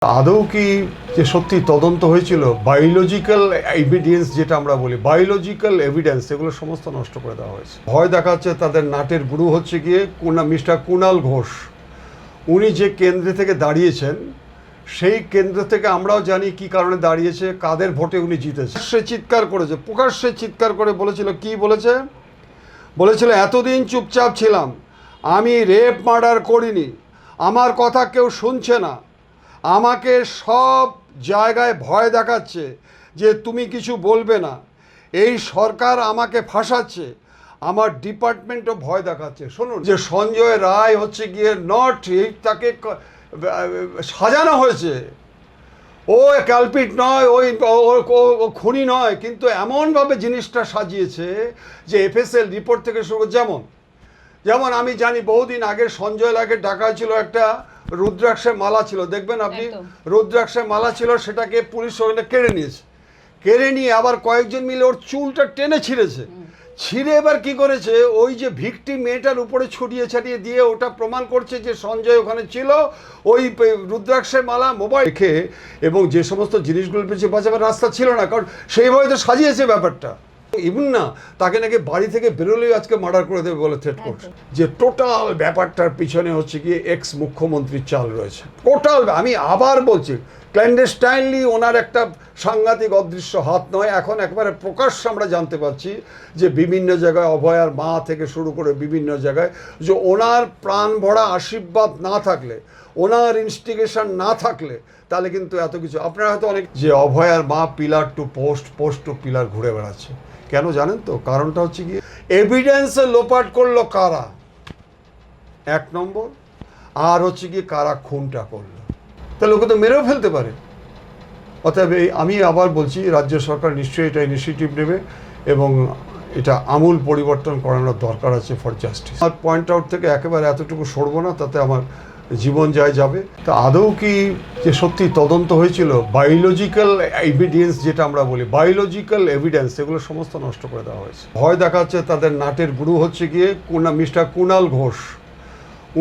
আদৌ কি যে সত্যি তদন্ত হয়েছিল বায়োলজিক্যাল এভিডেন্স যেটা আমরা বলি বায়োলজিক্যাল এভিডেন্স এগুলো সমস্ত নষ্ট করে দেওয়া হয়েছে। ভয় দেখাচ্ছে তাদের নাটের গুরু হচ্ছে গিয়ে মিস্টার কুণাল ঘোষ। উনি যে কেন্দ্রে থেকে দাঁড়িয়েছেন সেই কেন্দ্র থেকে আমরাও জানি কি কারণে দাঁড়িয়েছে, কাদের ভোটে উনি জিতেছে। সে চিৎকার করেছে, প্রকাশ্যে চিৎকার করে বলেছিল, কি বলেছিল এতদিন চুপচাপ ছিলাম, আমি রেপ মার্ডার করিনি, আমার কথা কেউ শুনছে না, আমাকে সব জায়গায় ভয় দেখাচ্ছে যে তুমি কিছু বলবে না, এই সরকার আমাকে ফাঁসাচ্ছে, আমার ডিপার্টমেন্টও ভয় দেখাচ্ছে। শুনুন, যে সঞ্জয় রায় হচ্ছে গিয়ে তাকে সাজানো হয়েছে, ও ক্যালপিট নয়, ও খুনি নয়, কিন্তু এমনভাবে জিনিসটা সাজিয়েছে যে এফএসএল রিপোর্ট থেকে শুরু, যেমন আমি জানি বহুদিন আগে সঞ্জয় রায়কে ডাকা ছিল, একটা রুদ্রাক্ষের মালা ছিল, দেখবেন আপনি, রুদ্রাক্ষের মালা ছিল, সেটাকে পুলিশ ওখানে কেড়ে নিয়েছে, কেড়ে নিয়ে আবার কয়েকজন মিলে ওর চুলটা টেনে ছিঁড়েছে, ছিঁড়ে এবার কি করেছে, ওই যে ভিকটিম মেয়েটার উপরে ছড়িয়ে ছাড়িয়ে দিয়ে ওটা প্রমাণ করছে যে সঞ্জয় ওখানে ছিল, ওই রুদ্রাক্ষের মালা মোবাইল রেখে, এবং যে সমস্ত জিনিসগুলো পেয়েছে বাঁচাবার রাস্তা ছিল না, কারণ সেইভাবে তো সাজিয়েছে ব্যাপারটা। ইভেন না তাকে নাকি বাড়ি থেকে বেরোলেই আজকে মার্ডার করে দেবে বলে থ্রেট করছে। যে টোটাল ব্যাপারটার পিছনে হচ্ছে গিয়ে এক্স মুখ্যমন্ত্রীর চাল রয়েছে। টোটাল, আমি আবার বলছি, ক্ল্যান্ডেস্টাইনলি ওনার একটা সাংঘাতিক অদৃশ্য হাত নয়, এখন একবারে প্রকাশ্যে আমরা জানতে পারছি যে বিভিন্ন জায়গায় অভয়ার মা থেকে শুরু করে বিভিন্ন জায়গায়, যে ওনার প্রাণ ভরা আশীর্বাদ না থাকলে, ওনার ইনস্টিগেশন না থাকলে, তাহলে কিন্তু এত কিছু আপনারা হয়তো অনেক, যে অভয়ার মা pillar to post, post to pillar ঘুরে বেড়াচ্ছে। কেন জানেন তো? কারণটা হচ্ছে গিয়ে এভিডেন্সে লোপাট করলো কারা, এক নম্বর, আর হচ্ছে গিয়ে কারা খুনটা করলো, তাহলে ওকে তো মেরেও ফেলতে পারে। অতএব আমি আবার বলছি, রাজ্য সরকার নিশ্চয়ই এটা ইনিশিয়েটিভ নেবে এবং এটা আমূল পরিবর্তন করানোর দরকার আছে ফর জাস্টিস। আর পয়েন্ট আউট থেকে একেবারে এতটুকু সরবো না, তাতে আমার জীবন যাবে। তা আদৌ কি যে সত্যি তদন্ত হয়েছিল বায়োলজিক্যাল এভিডেন্স যেটা আমরা বলি বায়োলজিক্যাল এভিডেন্স এগুলো সমস্ত নষ্ট করে দেওয়া হয়েছে। ভয় দেখাচ্ছে তাদের নাটের গুরু হচ্ছে গিয়ে মিস্টার কুণাল ঘোষ।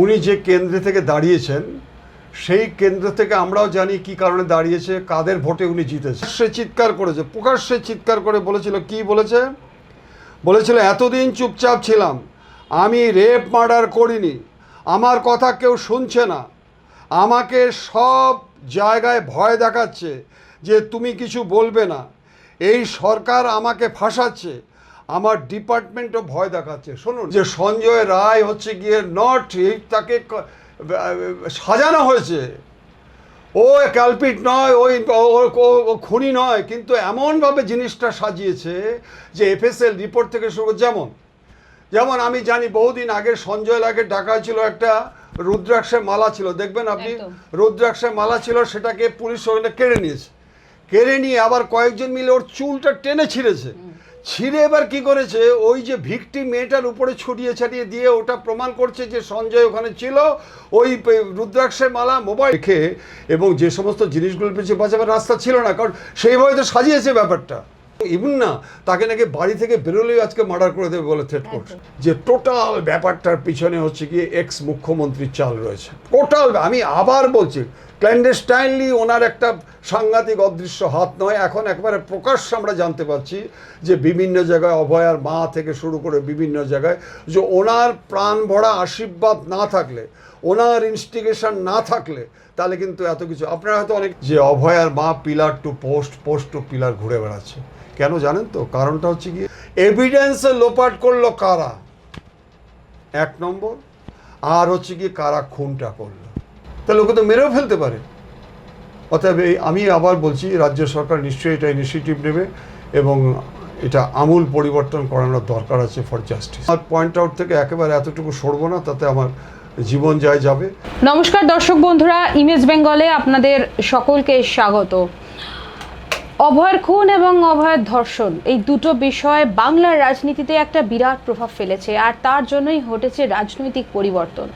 উনি যে কেন্দ্রে থেকে দাঁড়িয়েছেন সেই কেন্দ্র থেকে আমরাও জানি কি কারণে দাঁড়িয়েছে, কাদের ভোটে উনি জিতেছে। সে চিৎকার করেছে, প্রকাশ্যে চিৎকার করে বলেছিল, কি বলেছিল এতদিন চুপচাপ ছিলাম, আমি রেপ মার্ডার করিনি, আমার কথা কেউ শুনছে না, আমাকে সব জায়গায় ভয় দেখাচ্ছে যে তুমি কিছু বলবে না, এই সরকার আমাকে ফাঁসাচ্ছে, আমার ডিপার্টমেন্টও ভয় দেখাচ্ছে। শুনুন, যে সঞ্জয় রায় হচ্ছে গিয়ে তাকে সাজানো হয়েছে, ও ক্যালপিট নয়, ও খুনি নয়, কিন্তু এমনভাবে জিনিসটা সাজিয়েছে যে এফএসএল রিপোর্ট থেকে শুরু, যেমন আমি জানি বহুদিন আগে সঞ্জয় রায়কে ডাকা ছিল, একটা রুদ্রাক্ষের মালা ছিল, দেখবেন আপনি, রুদ্রাক্ষের মালা ছিল, সেটাকে পুলিশ ওখানে কেড়ে নিয়েছে, কেড়ে নিয়ে আবার কয়েকজন মিলে ওর চুলটা টেনে ছিঁড়েছে, ছিঁড়ে এবার কি করেছে, ওই যে ভিকটিম মেয়েটার উপরে ছড়িয়ে ছাড়িয়ে দিয়ে ওটা প্রমাণ করছে যে সঞ্জয় ওখানে ছিল, ওই রুদ্রাক্ষের মালা মোবাইল রেখে, এবং যে সমস্ত জিনিসগুলো পেয়েছে বাঁচাবার রাস্তা ছিল না, কারণ সেইভাবে তো সাজিয়েছে ব্যাপারটা। ইভেন না তাকে নাকি বাড়ি থেকে বেরোলেই আজকে মার্ডার করে দেবে বলে থ্রেট করছে। যে টোটাল ব্যাপারটার পিছনে হচ্ছে গিয়ে এক্স মুখ্যমন্ত্রীর চাল রয়েছে। টোটাল, আমি আবার বলছি, ক্ল্যান্ডেস্টাইনলি ওনার একটা সাংঘাতিক অদৃশ্য হাত নয়, এখন একবারে প্রকাশ্যে আমরা জানতে পারছি যে বিভিন্ন জায়গায় অভয়ার মা থেকে শুরু করে বিভিন্ন জায়গায়, যে ওনার প্রাণ ভরা আশীর্বাদ না থাকলে, ওনার ইনস্টিগেশন না থাকলে, তাহলে কিন্তু এত কিছু আপনারা হয়তো অনেক, যে অভয়ার মা pillar to post, post to pillar ঘুরে বেড়াচ্ছে। কেন জানেন তো? কারণটা হচ্ছে গিয়ে এভিডেন্সে লোপাট করলো কারা, এক নম্বর, আর হচ্ছে গিয়ে কারা খুনটা করলো, তাহলে ওকে তো মেরেও ফেলতে পারে। অতএব আমি আবার বলছি, রাজ্য সরকার নিশ্চয়ই এটা ইনিশিয়েটিভ নেবে এবং এটা আমূল পরিবর্তন করানোর দরকার আছে ফর জাস্টিস। আর পয়েন্ট আউট থেকে একেবারে এতটুকু সরবো না, তাতে আমার জীবন যাবে। নমস্কার দর্শক বন্ধুরা, ইমেজ বেঙ্গলে আপনাদের সকলকে স্বাগত। অভয়ের খুন এবং অভয়ের ধর্ষণ, এই দুটো বিষয় বাংলার রাজনীতিতে একটা বিরাট প্রভাব ফেলেছে, আর তার জন্যই ঘটেছে রাজনৈতিক পরিবর্তন।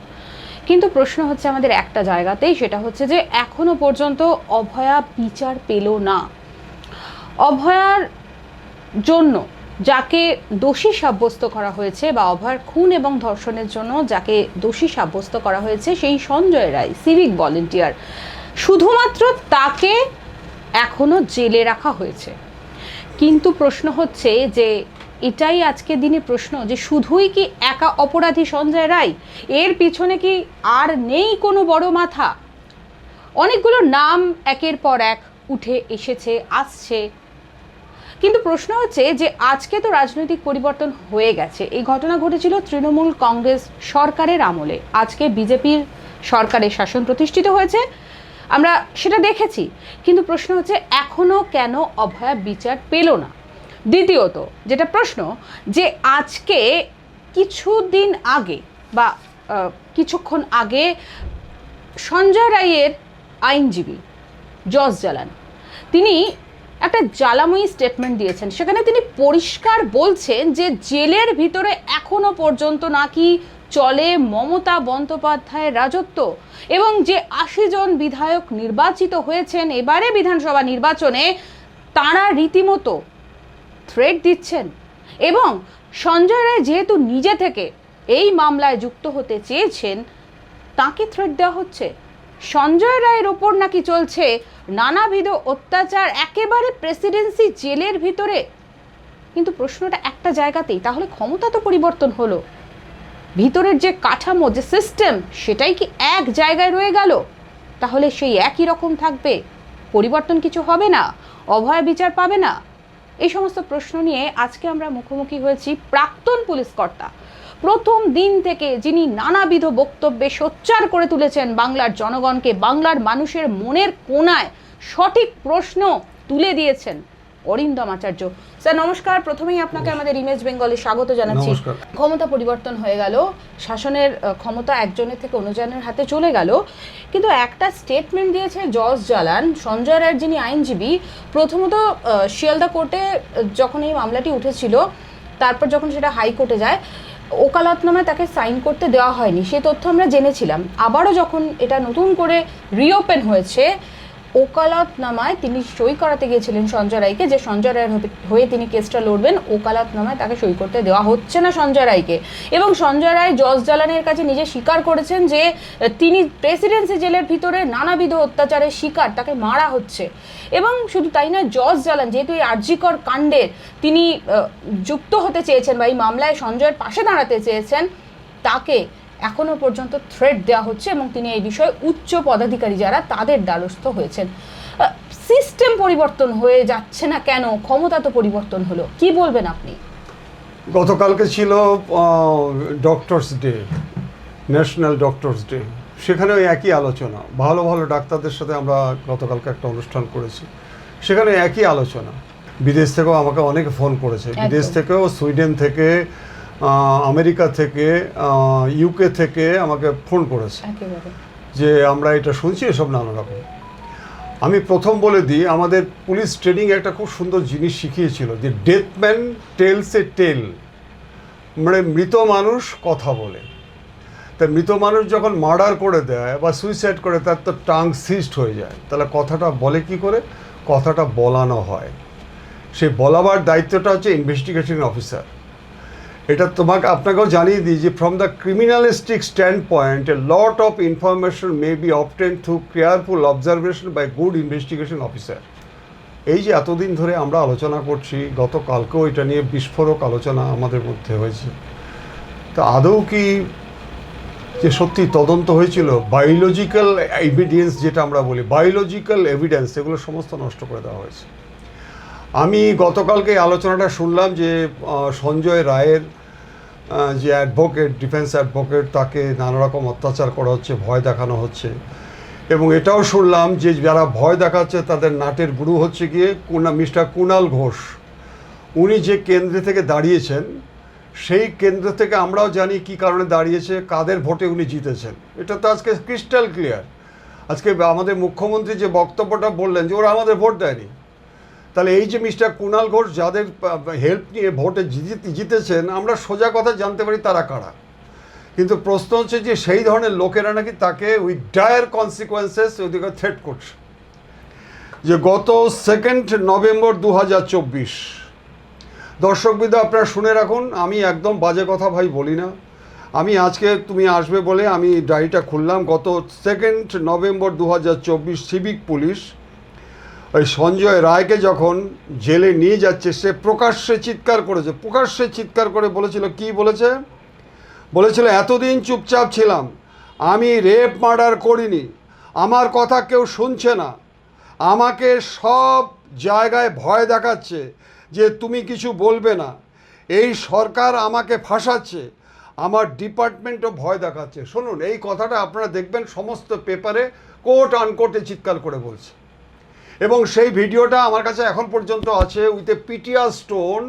কিন্তু প্রশ্ন হচ্ছে আমাদের একটা জায়গাতেই, সেটা হচ্ছে যে এখনো পর্যন্ত অভয়া বিচার পেল না। অভয়ার জন্য যাকে দোষী সাব্যস্ত করা হয়েছে, বা অভয়ার খুন এবং ধর্ষণের জন্য যাকে দোষী সাব্যস্ত করা হয়েছে, সেই সঞ্জয় রায় সিভিক ভলেন্টিয়ার, শুধুমাত্র তাকে এখনো জেলে রাখা হয়েছে। কিন্তু প্রশ্ন হচ্ছে যে এটাই আজকের দিনে প্রশ্ন যে শুধুই কি একা অপরাধী সঞ্জয় রায়, এর পিছনে কি আর নেই কোনো বড় মাথা? অনেকগুলো নাম একের পর এক উঠে এসেছে, আসছে, কিন্তু প্রশ্ন হচ্ছে যে আজকে তো রাজনৈতিক পরিবর্তন হয়ে গেছে। এই ঘটনা ঘটেছিল তৃণমূল কংগ্রেস সরকারের আমলে, আজকে বিজেপির সরকারের শাসন প্রতিষ্ঠিত হয়েছে, আমরা সেটা দেখেছি। কিন্তু প্রশ্ন হচ্ছে এখনো কেন অভয়া বিচার পেল না? দ্বিতীয়ত যেটা প্রশ্ন, যে আজকে কিছুদিন আগে বা কিছুক্ষণ আগে সঞ্জয় রায়ের আইনজীবী জজ জালান তিনি একটা জ্বালাময়ী স্টেটমেন্ট দিয়েছেন। সেখানে তিনি পরিষ্কার বলছেন যে জেলের ভিতরে এখনো পর্যন্ত নাকি চলে মমতা বন্দ্যোপাধ্যায়ের রাজত্ব, এবং যে ৮০ জন বিধায়ক নির্বাচিত হয়েছেন এবারে বিধানসভা নির্বাচনে, তাঁরা রীতিমতো থ্রেট দিচ্ছেন। এবং সঞ্জয় রায় যেহেতু নিজে থেকে এই মামলায় যুক্ত হতে চেয়েছেন, তাকে থ্রেট দেওয়া হচ্ছে। সঞ্জয় রায়ের ওপর নাকি চলছে নানাবিধ অত্যাচার একেবারে প্রেসিডেন্সি জেলের ভিতরে। কিন্তু প্রশ্নটা একটা জায়গাতেই, তাহলে ক্ষমতা তো পরিবর্তন হলো, ভিতরের যে কাঠামো, যে সিস্টেম, সেটাই কি এক জায়গায় রয়ে গেল? তাহলে সেই একই রকম থাকবে, পরিবর্তন কিছু হবে না, অভয়া বিচার পাবে না? এই সমস্ত প্রশ্ন নিয়ে আজকে আমরা মুখোমুখি হয়েছি প্রাক্তন পুলিশ কর্তা, প্রথম দিন থেকে যিনি নানাবিধ বক্তব্যে সোচ্চার করে তুলেছেন বাংলার জনগণকে, বাংলার মানুষের মনের কোণায় সঠিক প্রশ্ন তুলে দিয়েছেন, অরিন্দম আচার্য। স্যার নমস্কার, প্রথমেই আপনাকে আমাদের ইমেজ বেঙ্গলে স্বাগত জানাচ্ছি। ক্ষমতা পরিবর্তন হয়ে গেল, শাসনের ক্ষমতা একজনের থেকে অন্যজনের হাতে চলে গেল, কিন্তু একটা স্টেটমেন্ট দিয়েছে জজ জালান, সঞ্জয় রায়ের যিনি আইনজীবী। প্রথমত শিয়ালদা কোর্টে যখন এই মামলাটি উঠেছিল, তারপর যখন সেটা হাইকোর্টে যায়, ওকালতনামায় তাকে সাইন করতে দেওয়া হয়নি, সেই তথ্য আমরা জেনেছিলাম। আবারও যখন এটা নতুন করে রিওপেন হয়েছে, ওকালতনামায় তিনি সই করাতে গিয়েছিলেন সঞ্জয় রায়কে, যে সঞ্জয় রায়ের হয়ে তিনি কেসটা লড়বেন, ওকালতনামায় তাকে সই করতে দেওয়া হচ্ছে না সঞ্জয় রায়কে। এবং সঞ্জয় রায় জজ জালানের কাছে নিজে স্বীকার করেছেন যে তিনি প্রেসিডেন্সি জেলের ভিতরে নানাবিধ অত্যাচারের শিকার, তাকে মারা হচ্ছে। এবং শুধু তাই না, জজ জালান যেহেতু এই আরজিকর কাণ্ডের তিনি যুক্ত হতে চেয়েছেন বা এই মামলায় সঞ্জয়ের পাশে দাঁড়াতে চেয়েছেন, তাকে এখনো পর্যন্ত থ্রেট দেওয়া হচ্ছে এবং তিনি এই বিষয়ে উচ্চ পদাধিকারী যারা, তাদের দ্বারস্থ হয়েছেন। সিস্টেম পরিবর্তন হয়ে যাচ্ছে না কেন? ক্ষমতা তো পরিবর্তন হলো, কি বলবেন আপনি? গতকালকে ছিল doctors day, national doctors day, সেখানেও একই আলোচনা। ভালো ভালো ডাক্তারদের সাথে আমরা গতকালকে একটা অনুষ্ঠান করেছি, সেখানে একই আলোচনা। বিদেশ থেকেও আমাকে অনেকে ফোন করেছে, বিদেশ থেকেও, সুইডেন থেকে, আমেরিকা থেকে, ইউকে থেকে আমাকে ফোন করেছে যে আমরা এটা শুনছি, এসব নানা রকম। আমি প্রথম বলে দিই, আমাদের পুলিশ ট্রেনিং একটা খুব সুন্দর জিনিস শিখিয়েছিল যে ডেথ ম্যান টেলস এ টেল, মানে মৃত মানুষ কথা বলে। তা মৃত মানুষ যখন মার্ডার করে দেয় বা সুইসাইড করে, তার তো টাং সিস্ট হয়ে যায়, তাহলে কথাটা বলে কি করে? কথাটা বলানো হয়, সেই বলাবার দায়িত্বটা হচ্ছে ইনভেস্টিগেশন অফিসার। এটা আপনাকেও জানিয়ে দিই যে from the criminalistic stand point a lot of information may be obtain through careful observation by good investigation officer. এই যে এতদিন ধরে আমরা আলোচনা করছি, গতকালকেও এটা নিয়ে বিস্ফোরক আলোচনা আমাদের মধ্যে হয়েছে। তা আদৌ কি যে সত্যি তদন্ত হয়েছিল? বায়োলজিক্যাল এভিডেন্স যেটা আমরা বলি, বায়োলজিক্যাল এভিডেন্স, এগুলো সমস্ত নষ্ট করে দেওয়া হয়েছে। আমি গতকালকে আলোচনাটা শুনলাম যে সঞ্জয় রায়ের যে অ্যাডভোকেট, ডিফেন্স অ্যাডভোকেট, তাকে নানা রকম অত্যাচার করা হচ্ছে, ভয় দেখানো হচ্ছে। এবং এটাও শুনলাম যে যারা ভয় দেখাচ্ছে তাদের নাটের গুরু হচ্ছে গিয়ে মিস্টার কুণাল ঘোষ। উনি যে কেন্দ্রে থেকে দাঁড়িয়েছেন, সেই কেন্দ্র থেকে আমরাও জানি কী কারণে দাঁড়িয়েছে, কাদের ভোটে উনি জিতেছেন, এটা তো আজকে ক্রিস্টাল ক্লিয়ার। আজকে আমাদের মুখ্যমন্ত্রী যে বক্তব্যটা বললেন যে ওরা আমাদের ভোট দেয়নি, তাহলে এই যে মিস্টার কুণাল ঘোষ যাদের হেল্প নিয়ে ভোটে জিতেছেন, আমরা সোজা কথা জানতে পারি তারা কারা। কিন্তু প্রশ্ন হচ্ছে যে সেই ধরনের লোকেরা নাকি তাকে উইথ ডায়ার কনসিকোয়েন্সেস ওইদিকে থ্রেট করছে। যে গত 2 নভেম্বর 2024, দর্শকবৃন্দ আপনারা শুনে রাখুন, আমি একদম বাজে কথা ভাই বলি না, আমি আজকে তুমি আসবে বলে আমি ডায়েরিটা খুললাম। গত 2 নভেম্বর 2024 সিভিক পুলিশ ওই সঞ্জয় রায়কে যখন জেলে নিয়ে যাচ্ছে, সে প্রকাশ্যে চিৎকার করেছে, প্রকাশ্যে চিৎকার করে বলেছিল, কি বলেছে? বলেছিল, এতদিন চুপচাপ ছিলাম, আমি রেপ মার্ডার করিনি, আমার কথা কেউ শুনছে না, আমাকে সব জায়গায় ভয় দেখাচ্ছে যে তুমি কিছু বলবে না, এই সরকার আমাকে ফাঁসাচ্ছে, আমার ডিপার্টমেন্টও ভয় দেখাচ্ছে। শুনুন, এই কথাটা আপনারা দেখবেন সমস্ত পেপারে কোট আনকোটে চিৎকার করে বলছে। এবং সেই ভিডিওটা আমার কাছে এখন পর্যন্ত আছে উইথ এ পিটিআর স্টোন।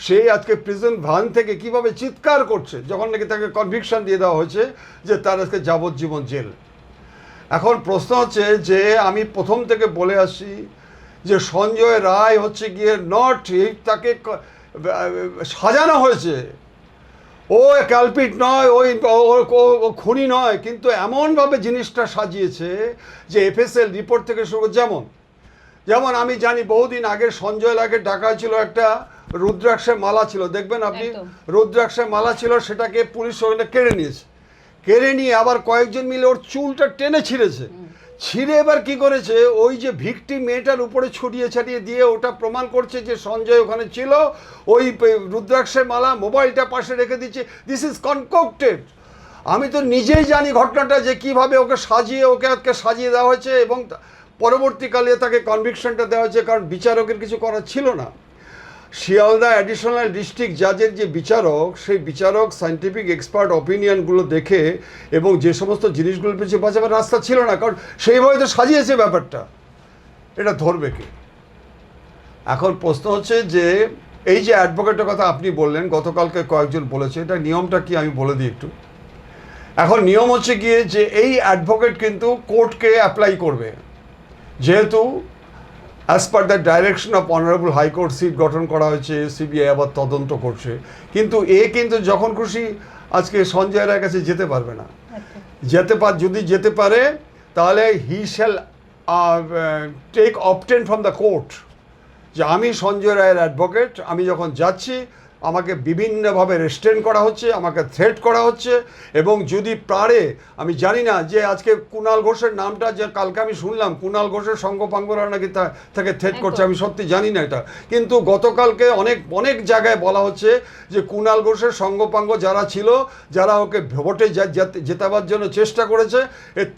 সেই আজকে প্রিজন ভ্যান থেকে কিভাবে চিৎকার করছে যখন নাকি তাকে কনভিকশন দিয়ে দেওয়া হয়েছে যে তার আজকে যাবজ্জীবন জেল। এখন প্রশ্ন হচ্ছে যে আমি প্রথম থেকে বলে আসছি যে সঞ্জয় রায় হচ্ছে গিয়ে নট, তাকে সাজানো হয়েছে, ও ক্যালপিট নয়, ও খুনি নয়, কিন্তু এমনভাবে জিনিসটা সাজিয়েছে যে এফএসএল রিপোর্ট থেকে শুরু, যেমন আমি জানি বহুদিন আগে সঞ্জয় রায়কে ডাকা হয়েছিল, একটা রুদ্রাক্ষের মালা ছিল, দেখবেন আপনি, রুদ্রাক্ষের মালা ছিল, সেটাকে পুলিশ ওখানে কেড়ে নিয়েছে, কেড়ে নিয়ে আবার কয়েকজন মিলে ওর চুলটা টেনে ছিঁড়েছে, ছিঁড়ে এবার কি করেছে, ওই যে ভিকটিম মেয়েটার উপরে ছড়িয়ে ছাড়িয়ে দিয়ে ওটা প্রমাণ করছে যে সঞ্জয় ওখানে ছিল, ওই রুদ্রাক্ষের মালা মোবাইলটা পাশে রেখে দিচ্ছে। This is connected. আমি তো নিজেই জানি ঘটনাটা যে কিভাবে ওকে আজকে সাজিয়ে দেওয়া হয়েছে এবং পরবর্তীকালে তাকে কনভিকশনটা দেওয়া হয়েছে, কারণ বিচারকের কিছু করার ছিল না। শিয়ালদা অ্যাডিশনাল ডিস্ট্রিক্ট জাজের যে বিচারক, সেই বিচারক সায়েন্টিফিক এক্সপার্ট অপিনিয়নগুলো দেখে এবং যে সমস্ত জিনিসগুলোর পিছিয়ে বাঁচাবার রাস্তা ছিল না, কারণ সেইভাবে তো সাজিয়েছে ব্যাপারটা, এটা ধরবে কে? এখন প্রশ্ন হচ্ছে যে এই যে অ্যাডভোকেটের কথা আপনি বললেন, গতকালকে কয়েকজন বলেছে, এটা নিয়মটা কি আমি বলে দিই একটু। এখন নিয়ম হচ্ছে গিয়ে যে এই অ্যাডভোকেট কিন্তু কোর্টকে অ্যাপ্লাই করবে, যেহেতু as per the direction of honourable high court SIT গঠন করা হয়েছে, সিবিআই আবার তদন্ত করছে, কিন্তু কিন্তু যখন খুশি আজকে সঞ্জয় রায়ের কাছে যেতে পারবে না। যদি যেতে পারে তাহলে he shall take obtain from the court যে আমি সঞ্জয় রায়ের অ্যাডভোকেট, আমি যখন যাচ্ছি আমাকে বিভিন্নভাবে রেস্ট্রেন করা হচ্ছে, আমাকে থ্রেট করা হচ্ছে, এবং যদি পারে, আমি জানি না যে আজকে কুণাল ঘোষের নামটা যে কালকে আমি শুনলাম কুণাল ঘোষের সঙ্গপাঙ্গরা নাকি তাকে থ্রেট করছে, আমি সত্যি জানি না এটা, কিন্তু গতকালকে অনেক জায়গায় বলা হচ্ছে যে কুণাল ঘোষের সঙ্গপাঙ্গ যারা ছিল, যারা ওকে ভোটে জেতাবার জন্য চেষ্টা করেছে,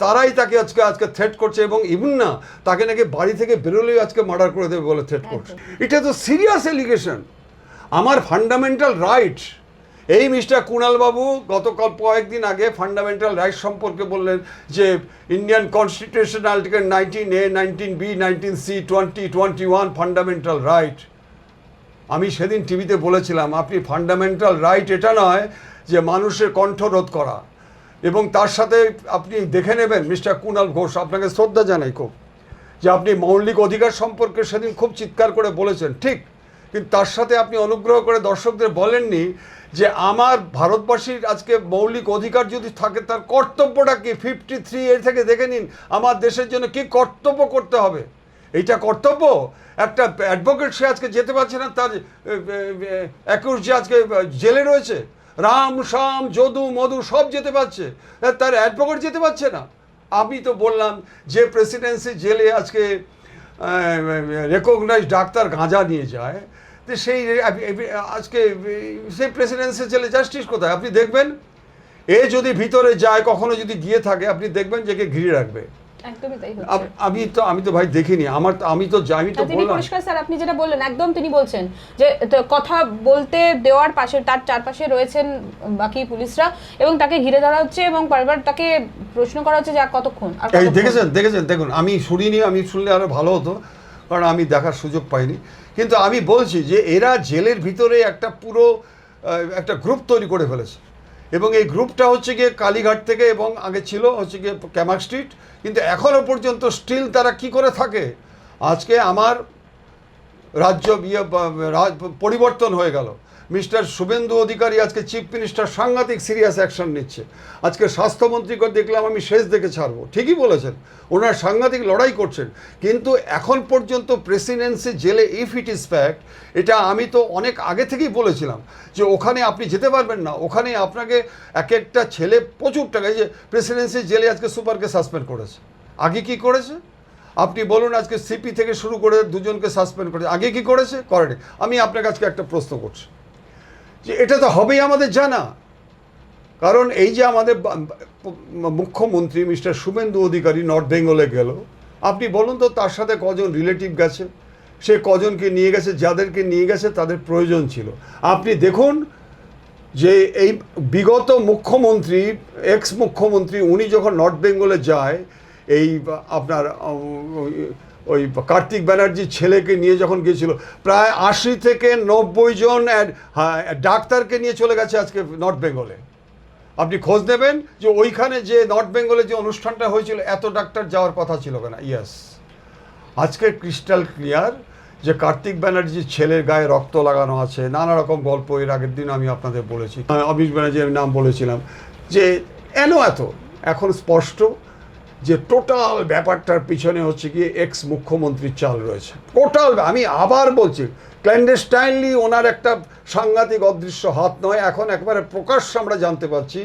তারাই তাকে আজকে থ্রেট করছে, এবং ইভেন না তাকে নাকি বাড়ি থেকে বেরোলেই আজকে মার্ডার করে দেবে বলে থ্রেট করছে। এটা তো সিরিয়াস এলিগেশন। আমার ফান্ডামেন্টাল রাইট, এই মিস্টার কুণালবাবু গতকাল কয়েকদিন আগে ফান্ডামেন্টাল রাইট সম্পর্কে বললেন যে Indian constitution article 19A, 19B, 19C, 20, 21 fundamental right. আমি সেদিন টিভিতে বলেছিলাম আপনি ফান্ডামেন্টাল রাইট এটা নয় যে মানুষের কণ্ঠরোধ করা, এবং তার সাথে আপনি দেখে নেবেন মিস্টার কুণাল ঘোষ, আপনাকে শ্রদ্ধা জানাই খুব, যে আপনি মৌলিক অধিকার সম্পর্কে সেদিন খুব চিৎকার করে বলেছেন, ঠিক, কিন্তু তার সাথে আপনি অনুগ্রহ করে দর্শকদের বলেননি যে আমার ভারতবাসীর আজকে মৌলিক অধিকার যদি থাকে তার কর্তব্যটা কি। 53 এর থেকে দেখে নিন আমার দেশের জন্য কি কর্তব্য করতে হবে। এইটা কর্তব্য। একটা অ্যাডভোকেট সে আজকে যেতে পারছে না, তার 21 যে আজকে জেলে রয়েছে, রাম শাম যদু মধু সব যেতে পারছে, তার অ্যাডভোকেট যেতে পারছে না। আমি তো বললাম যে প্রেসিডেন্সি জেলে আজকে রেকগনাইজ ডাক্তার গাঁজা নিয়ে যায়, তো সেই আজকে সেই প্রেসিডেন্সি জেলে জাস্টিস কোথায়? আপনি দেখবেন এ যদি ভিতরে যায়, কখনো যদি গিয়ে থাকে, আপনি দেখবেন যে কে ঘিরে রাখবে। একদমই তাই হচ্ছে। আমি তো ভাই দেখিনি, আমি তো বললাম পরিষ্কার স্যার, আপনি যেটা বললেন একদম তিনি বলছেন যে কথা বলতে দেওয়ার পাশে তার চারপাশে রয়েছেন বাকি পুলিশরা, এবং তাকে ঘিরে ধরা হচ্ছে এবং বারবার তাকে প্রশ্ন করা হচ্ছে যে কতক্ষণ। দেখেছেন দেখুন, আমি শুনিনি, আমি শুনলে আরো ভালো হতো, কারণ আমি দেখার সুযোগ পাইনি, কিন্তু আমি বলছি যে এরা জেলের ভিতরে একটা পুরো একটা গ্রুপ তৈরি করে ফেলেছে, এবং এই গ্রুপটা হচ্ছে গিয়ে কালীঘাট থেকে, এবং আগে ছিল হচ্ছে গিয়ে ক্যামাক স্ট্রিট, কিন্তু এখনও পর্যন্ত স্টিল তারা কি করে থাকে। আজকে আমার রাজ্য পরিবর্তন হয়ে গেল, মিস্টার শুভেন্দু অধিকারী আজকে চিফ মিনিস্টার সাংঘাতিক সিরিয়াস অ্যাকশন নিচ্ছে। আজকে স্বাস্থ্যমন্ত্রীকে দেখলাম আমি শেষ দেখে ছাড়বো, ঠিকই বলেছেন, ওনার সাংঘাতিক লড়াই করছেন। কিন্তু এখন পর্যন্ত প্রেসিডেন্সি জেলে ইফ ইট ইজ ফ্যাক্ট, এটা আমি তো অনেক আগে থেকেই বলেছিলাম যে ওখানে আপনি যেতে পারবেন না, ওখানে আপনাকে এক একটা ছেলে প্রচুর টাকা, এই যে প্রেসিডেন্সি জেলে আজকে সুপারকে সাসপেন্ড করেছে, আগে কি করেছে আপনি বলুন? আজকে সিপি থেকে শুরু করে দুজনকে সাসপেন্ড করেছে, আগে কি করেছে? করেনি। আমি আপনার কাছে একটা প্রশ্ন করছি যে এটা তো হবেই আমাদের জানা, কারণ এই যে আমাদের মুখ্যমন্ত্রী মিস্টার শুভেন্দু অধিকারী নর্থ বেঙ্গলে গেল, আপনি বলুন তো তার সাথে কজন রিলেটিভ গেছে, সে কজনকে নিয়ে গেছে, যাদেরকে নিয়ে গেছে তাদের প্রয়োজন ছিল। আপনি দেখুন যে এই বিগত মুখ্যমন্ত্রী, এক্স মুখ্যমন্ত্রী, উনি যখন নর্থ বেঙ্গলে যায়, এই আপনার ওই কার্তিক ব্যানার্জির ছেলেকে নিয়ে যখন গিয়েছিল, প্রায় 80 থেকে 90 জন ডাক্তারকে নিয়ে চলে গেছে আজকে নর্থ বেঙ্গলে। আপনি খোঁজ নেবেন যে ওইখানে যে নর্থ বেঙ্গলে যে অনুষ্ঠানটা হয়েছিল, এত ডাক্তার যাওয়ার কথা ছিল কেন? ইয়েস, আজকে ক্রিস্টাল ক্লিয়ার যে কার্তিক ব্যানার্জির ছেলের গায়ে রক্ত লাগানো আছে, নানা রকম গল্প এর আগের দিন আমি আপনাদের বলেছি, অমিশ ব্যানার্জির আমি নাম বলেছিলাম, যে এত এখন স্পষ্ট যে টোটাল ব্যাপারটার পিছনে হচ্ছে কি এক্স মুখ্যমন্ত্রীর চাল রয়েছে। টোটাল, আমি আবার বলছি, ক্ল্যান্ডেস্টাইনলি ওনার একটা সাংঘাতিক অদৃশ্য হাত নয়, এখন একবারে প্রকাশ্যে আমরা জানতে পারছি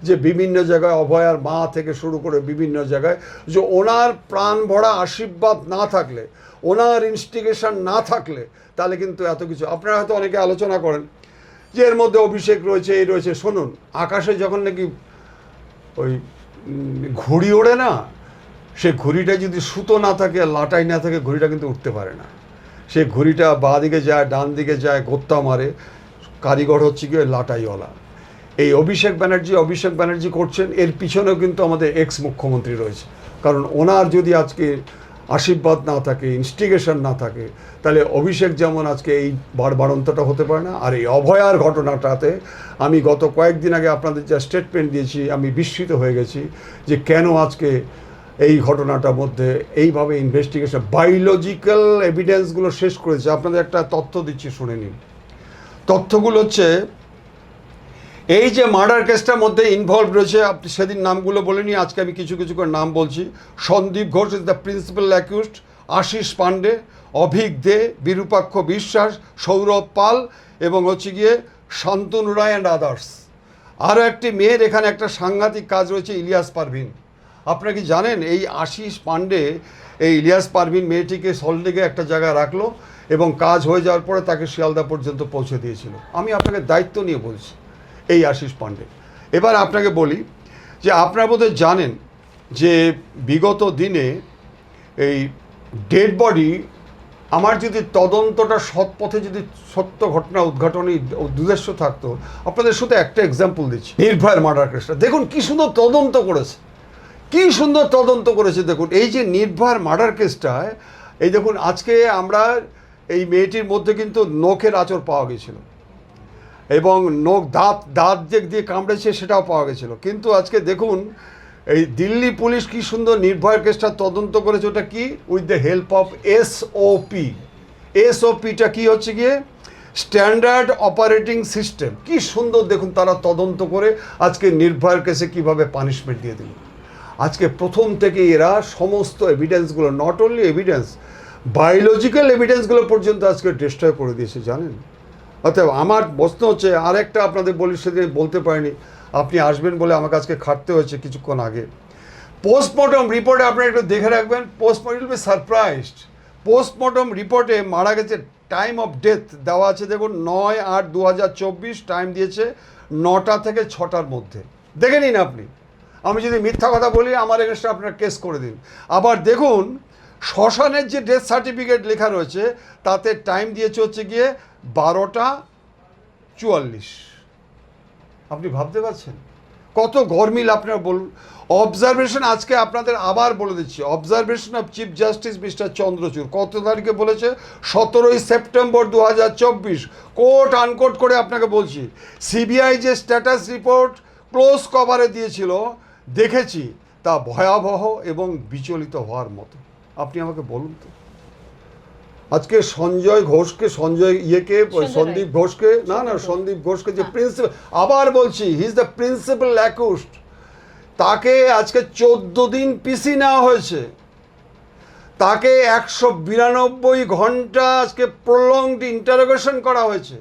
যে বিভিন্ন জায়গায় অভয়ার মা থেকে শুরু করে বিভিন্ন জায়গায়, যে ওনার প্রাণ ভরা আশীর্বাদ না থাকলে, ওনার ইনস্টিগেশন না থাকলে, তাহলে কিন্তু এত কিছু। আপনারা হয়তো অনেকে আলোচনা করেন যে এর মধ্যে অভিষেক রয়েছে, এই রয়েছে। শুনুন, আকাশে যখন নাকি ওই ঘুড়ি ওড়ে না, সে ঘুড়িটা যদি সুতো না থাকে, লাটাই না থাকে, ঘুড়িটা কিন্তু উঠতে পারে না। সে ঘুড়িটা বাঁ দিকে যায়, ডান দিকে যায়, গোত্তা মারে, কারিগর হচ্ছে কি ওই লাটাইওয়ালা। এই অভিষেক ব্যানার্জি করছেন, এর পিছনেও কিন্তু আমাদের এক্স মুখ্যমন্ত্রী রয়েছে। কারণ ওনার যদি আজকে আশীর্বাদ না থাকে, ইনস্টিগেশন না থাকে, তাহলে অভিষেক যেমন আজকে এই বাড়ন্তটা হতে পারে না। আর এই অভয়ার ঘটনাটাতে আমি গত কয়েকদিন আগে আপনাদের যা স্টেটমেন্ট দিয়েছি, আমি বিস্মিত হয়ে গেছি যে কেন আজকে এই ঘটনাটার মধ্যে এইভাবে ইনভেস্টিগেশন, বায়োলজিক্যাল এভিডেন্সগুলো শেষ করেছে। আপনাদের একটা তথ্য দিচ্ছি, শুনে নিন। তথ্যগুলো হচ্ছে, এই যে মার্ডার কেসটার মধ্যে ইনভলভ রয়েছে, আপনি সেদিন নামগুলো বলেনি, আজকে আমি কিছু কিছু করে নাম বলছি। Sandip Ghosh is the principal accused, Ashish Pandey, Abhik Dey, Birupaksha Biswas, Sourav পাল এবং হচ্ছে গিয়ে শান্তনু রায় অ্যান্ড আদার্স। আরও একটি মেয়ের এখানে একটা সাংঘাতিক কাজ রয়েছে, ইলিয়াস পারভিন। আপনারা কি জানেন এই আশিস পান্ডে এই ইলিয়াস পারভিন মেয়েটিকে সল্টলেকে একটা জায়গায় রাখলো এবং কাজ হয়ে যাওয়ার পরে তাকে শিয়ালদা পর্যন্ত পৌঁছে দিয়েছিল। আমি আপনাকে দায়িত্ব নিয়ে বলছি, এই আশিস পান্ডে। এবার আপনাকে বলি যে আপনারা বোধহয় জানেন যে বিগত দিনে এই ডেড বডি, আমার যদি তদন্তটা সৎ পথে, যদি সত্য ঘটনা উদ্ঘাটনের উদ্দেশ্য থাকতো, আপনাদের শুধু একটা এক্সাম্পল দিচ্ছি, নির্ভয়ার মার্ডার কেসটা দেখুন কি সুন্দর তদন্ত করেছে, কি সুন্দর তদন্ত করেছে। দেখুন এই যে নির্ভয়ার মার্ডার কেসটায়, এই দেখুন আজকে আমরা এই মেয়েটির মধ্যে কিন্তু নখের আঁচড় পাওয়া গেছিলো এবং নখ দাঁত যে দিয়ে কামড়েছে সেটাও পাওয়া গেছিলো। কিন্তু আজকে দেখুন এই দিল্লি পুলিশ কি সুন্দর নির্ভয়ার কেসটা তদন্ত করেছে। ওটা কি? With the help of SOP. এসওপিটা কি হচ্ছে গিয়ে স্ট্যান্ডার্ড অপারেটিং সিস্টেম। কি সুন্দর দেখুন তারা তদন্ত করে আজকে নির্ভয়ার কেসে কিভাবে পানিশমেন্ট দিয়ে দিল। আজকে প্রথম থেকে এরা সমস্ত এভিডেন্সগুলো, নট অনলি এভিডেন্স, বায়োলজিক্যাল এভিডেন্সগুলো পর্যন্ত আজকে ডিস্ট্রয় করে দিয়েছে, জানেন। অতএব আমার প্রশ্ন হচ্ছে, আরেকটা আপনাদের বলি, সেদিন বলতে পারিনি, আপনি আসবেন বলে আমার কাছে খাটতে হয়েছে কিছুক্ষণ আগে। পোস্টমর্টম রিপোর্টে আপনারা একটু দেখে রাখবেন, post-mortem will be surprised. Post-mortem রিপোর্টে মারা গেছে, টাইম অফ ডেথ দেওয়া আছে দেখুন 9/8/2024, টাইম দিয়েছে 9টা থেকে 6টার মধ্যে। দেখে নিন আপনি, আমি যদি মিথ্যা কথা বলি আমার এগেনস্টে আপনারা কেস করে দিন। আবার দেখুন শ্মশানের যে ডেথ সার্টিফিকেট লেখা রয়েছে তাতে টাইম দিয়েছে হচ্ছে গিয়ে 12টা 44। আপনি ভাবতে পারছেন কত গরমিল? আপনারা বলুন। অবজারভেশন আজকে আপনাদের আবার বলে দিচ্ছি, observation of chief justice mister Chandrachud কত তারিখে বলেছে? 17ই সেপ্টেম্বর 2024। কোট আনকোট করে আপনাকে বলছি, সিবিআই যে স্ট্যাটাস রিপোর্ট ক্লোজ কভারে দিয়েছিল দেখেছি, তা ভয়াবহ এবং বিচলিত হওয়ার মতো। আপনি আমাকে বলুন তো, আজকে সঞ্জয় ঘোষকে সন্দীপ ঘোষকে সন্দীপ ঘোষকে যে প্রিন্সিপাল, আবার বলছি he is the principal accused, তাকে আজকে 14 দিন পিসি নেওয়া হয়েছে, তাকে 192 ঘন্টা আজকে প্রলংড ইন্টারোগেশন করা হয়েছে,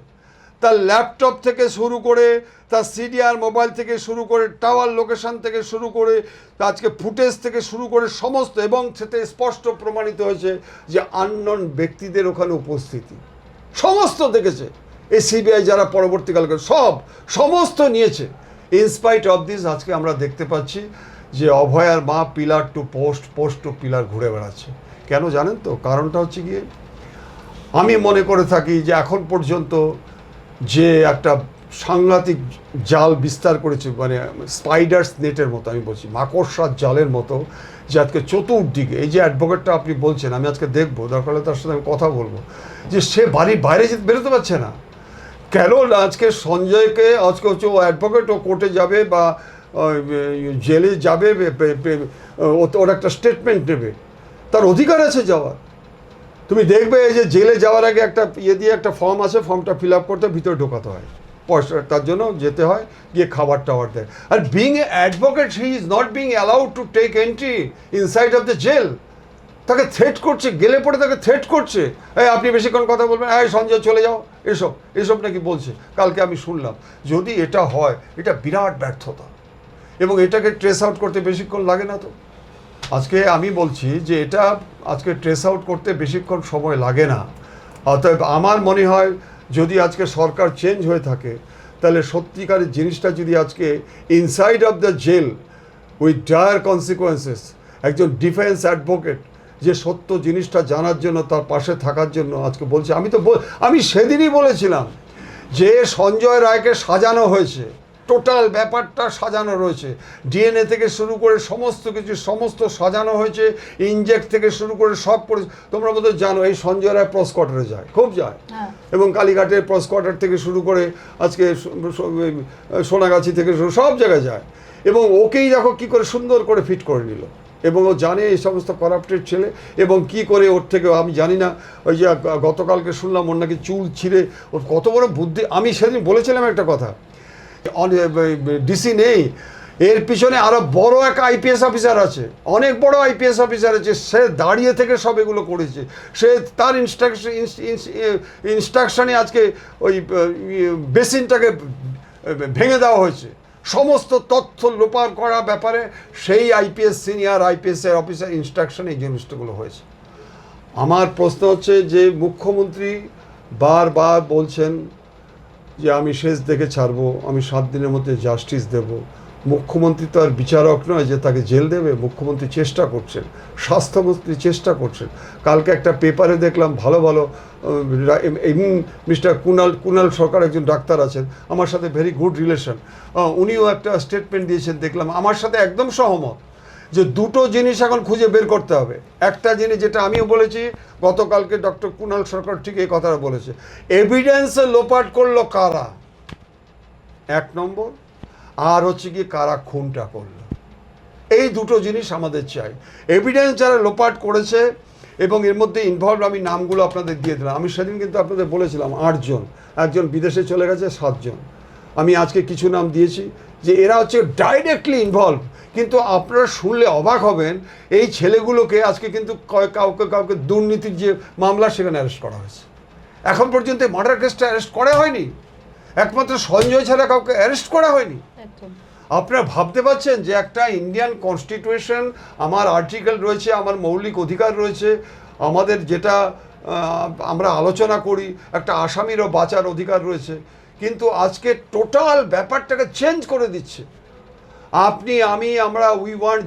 তার ল্যাপটপ থেকে শুরু করে, তার সিডিআর মোবাইল থেকে শুরু করে, টাওয়ার লোকেশন থেকে শুরু করে, আজকে ফুটেজ থেকে শুরু করে সমস্ত, এবং সেটা স্পষ্ট প্রমাণিত হয়েছে যে আননোন ব্যক্তিদের ওখানে উপস্থিতি সমস্ত দেখেছে এই সিবিআই যারা পরবর্তীকালে সমস্ত নিয়েছে। ইনস্পাইট অফ দিস আজকে আমরা দেখতে পাচ্ছি যে অভয়ার মা pillar to post to pillar ঘুরে বেড়াচ্ছে। কেন জানেন তো? কারণটা হচ্ছে গিয়ে, আমি মনে করে থাকি যে এখন পর্যন্ত যে একটা সাংঘাতিক জাল বিস্তার করেছে, মানে স্পাইডার্স নেটের মতো, আমি বলছি মাকড়সার জালের মতো, যে আজকে চতুর্দিকে এই যে অ্যাডভোকেটটা আপনি বলছেন, আমি আজকে দেখবো, দরকার হলে তার সাথে আমি কথা বলবো, যে সে বাড়ির বাইরে বেরোতে পারছে না। কেন? আজকে সঞ্জয়কে আজকে হচ্ছে ও অ্যাডভোকেট, ও কোর্টে যাবে বা জেলে যাবে, ওর একটা স্টেটমেন্ট নেবে, তার অধিকার আছে যাওয়ার। তুমি দেখবে যে জেলে যাওয়ার আগে একটা দিয়ে একটা ফর্ম আছে, ফর্মটা ফিল আপ করতে ভিতরে ঢোকাতে হয়, পয়সা তার জন্য যেতে হয়, গিয়ে খাবার টাবার দেয়। আর being a advocate he is not being allowed to take entry inside of the jail. তাকে থ্রেট করছে, গেলে পড়ে তাকে থ্রেট করছে, এই আপনি বেশিক্ষণ কথা বলবেন, এই সঞ্জয় চলে যাও, এসব নাকি বলছে। কালকে আমি শুনলাম, যদি এটা হয় এটা বিরাট ব্যর্থতা, এবং এটাকে ট্রেস আউট করতে বেশিক্ষণ লাগে না তো। আজকে আমি বলছি যে এটা আজকে ট্রেস আউট করতে বেশিক্ষণ সময় লাগে না। অতএব আমার মনে হয় যদি আজকে সরকার চেঞ্জ হয়ে থাকে, তাহলে সত্যিকারের জিনিসটা যদি আজকে inside of the jail with dire consequences, একজন ডিফেন্স অ্যাডভোকেট যে সত্য জিনিসটা জানার জন্য, তার পাশে থাকার জন্য আজকে বলছে। আমি সেদিনই বলেছিলাম যে সঞ্জয় রায়কে সাজানো হয়েছে, টোটাল ব্যাপারটা সাজানো রয়েছে, ডিএনএ থেকে শুরু করে সমস্ত কিছু সমস্ত সাজানো হয়েছে, ইনজেক্ট থেকে শুরু করে সব করে। তোমরা বোধহয় জানো এই সঞ্জয় রায় প্রস কোয়ার্টারে যায়, খুব যায়, এবং কালীঘাটের প্রস কোয়ার্টার থেকে শুরু করে আজকে সোনাগাছি থেকে সব জায়গায় যায়, এবং ওকেই দেখো কী করে সুন্দর করে ফিট করে নিল, এবং ও জানে এই সমস্ত করাপ্টেড ছেলে, এবং কি করে ওর থেকে আমি জানি না, ওই যে গতকালকে শুনলাম ওর নাকি চুল ছিঁড়ে, ওর কত বড় বুদ্ধি। আমি সেদিন বলেছিলাম একটা কথা, ডিসি নেই, এর পিছনে আরো বড় এক আইপিএস অফিসার আছে, অনেক বড় আইপিএস অফিসার আছে, সে দাঁড়িয়ে থেকে সব এগুলো করেছে, সে তার ইনস্ট্রাকশনে আজকে ওই বেসিনটাকে ভেঙে দেওয়া হয়েছে, সমস্ত তথ্য লোপার করা ব্যাপারে সেই সিনিয়র আইপিএসের অফিসার ইনস্ট্রাকশনে এই জিনিসগুলো হয়েছে। আমার প্রশ্ন হচ্ছে যে মুখ্যমন্ত্রী বারবার বলছেন যে আমি শেষ দেখে ছাড়বো, আমি 7 দিনের মধ্যে জাস্টিস দেব। মুখ্যমন্ত্রী তো আর বিচারক নয় যে তাকে জেল দেবে। মুখ্যমন্ত্রী চেষ্টা করছেন, স্বাস্থ্যমন্ত্রী চেষ্টা করছেন। কালকে একটা পেপারে দেখলাম ভালো মিস্টার কুণাল সরকার একজন ডাক্তার আছেন, আমার সাথে ভেরি গুড রিলেশন, উনিও একটা স্টেটমেন্ট দিয়েছেন, দেখলাম আমার সাথে একদম সহমত যে দুটো জিনিস এখন খুঁজে বের করতে হবে। একটা জিনিস যেটা আমিও বলেছি, গতকালকে ডক্টর কুণাল সরকার ঠিক এই কথাটা বলেছে, এভিডেন্স লোপাট করলো কারা, 1 নম্বর, আর হচ্ছে কি কারা খুনটা করলো। এই দুটো জিনিস আমাদের চাই। এভিডেন্স যারা লোপাট করেছে এবং এর মধ্যে ইনভলভ, আমি নামগুলো আপনাদের দিয়ে দিলাম। আমি সেদিন কিন্তু আপনাদের বলেছিলাম 8 জন, একজন বিদেশে চলে গেছে 7 জন। আমি আজকে কিছু নাম দিয়েছি যে এরা হচ্ছে ডাইরেক্টলি ইনভলভ। কিন্তু আপনারা শুনলে অবাক হবেন, এই ছেলেগুলোকে আজকে কিন্তু কাউকে দুর্নীতির যে মামলা সেখানে অ্যারেস্ট করা হয়েছে। এখন পর্যন্ত মার্ডার কেসটা অ্যারেস্ট করা হয়নি, একমাত্র সঞ্জয় ছাড়া কাউকে অ্যারেস্ট করা হয়নি। আপনারা ভাবতে পারছেন যে একটা ইন্ডিয়ান কনস্টিটিউশন, আমার আর্টিকেল রয়েছে, আমার মৌলিক অধিকার রয়েছে, আমাদের যেটা আমরা আলোচনা করি, একটা আসামিরও বাঁচার অধিকার রয়েছে, কিন্তু আজকে টোটাল ব্যাপারটাকে চেঞ্জ করে দিচ্ছে। আমরা উই ওয়ান্ট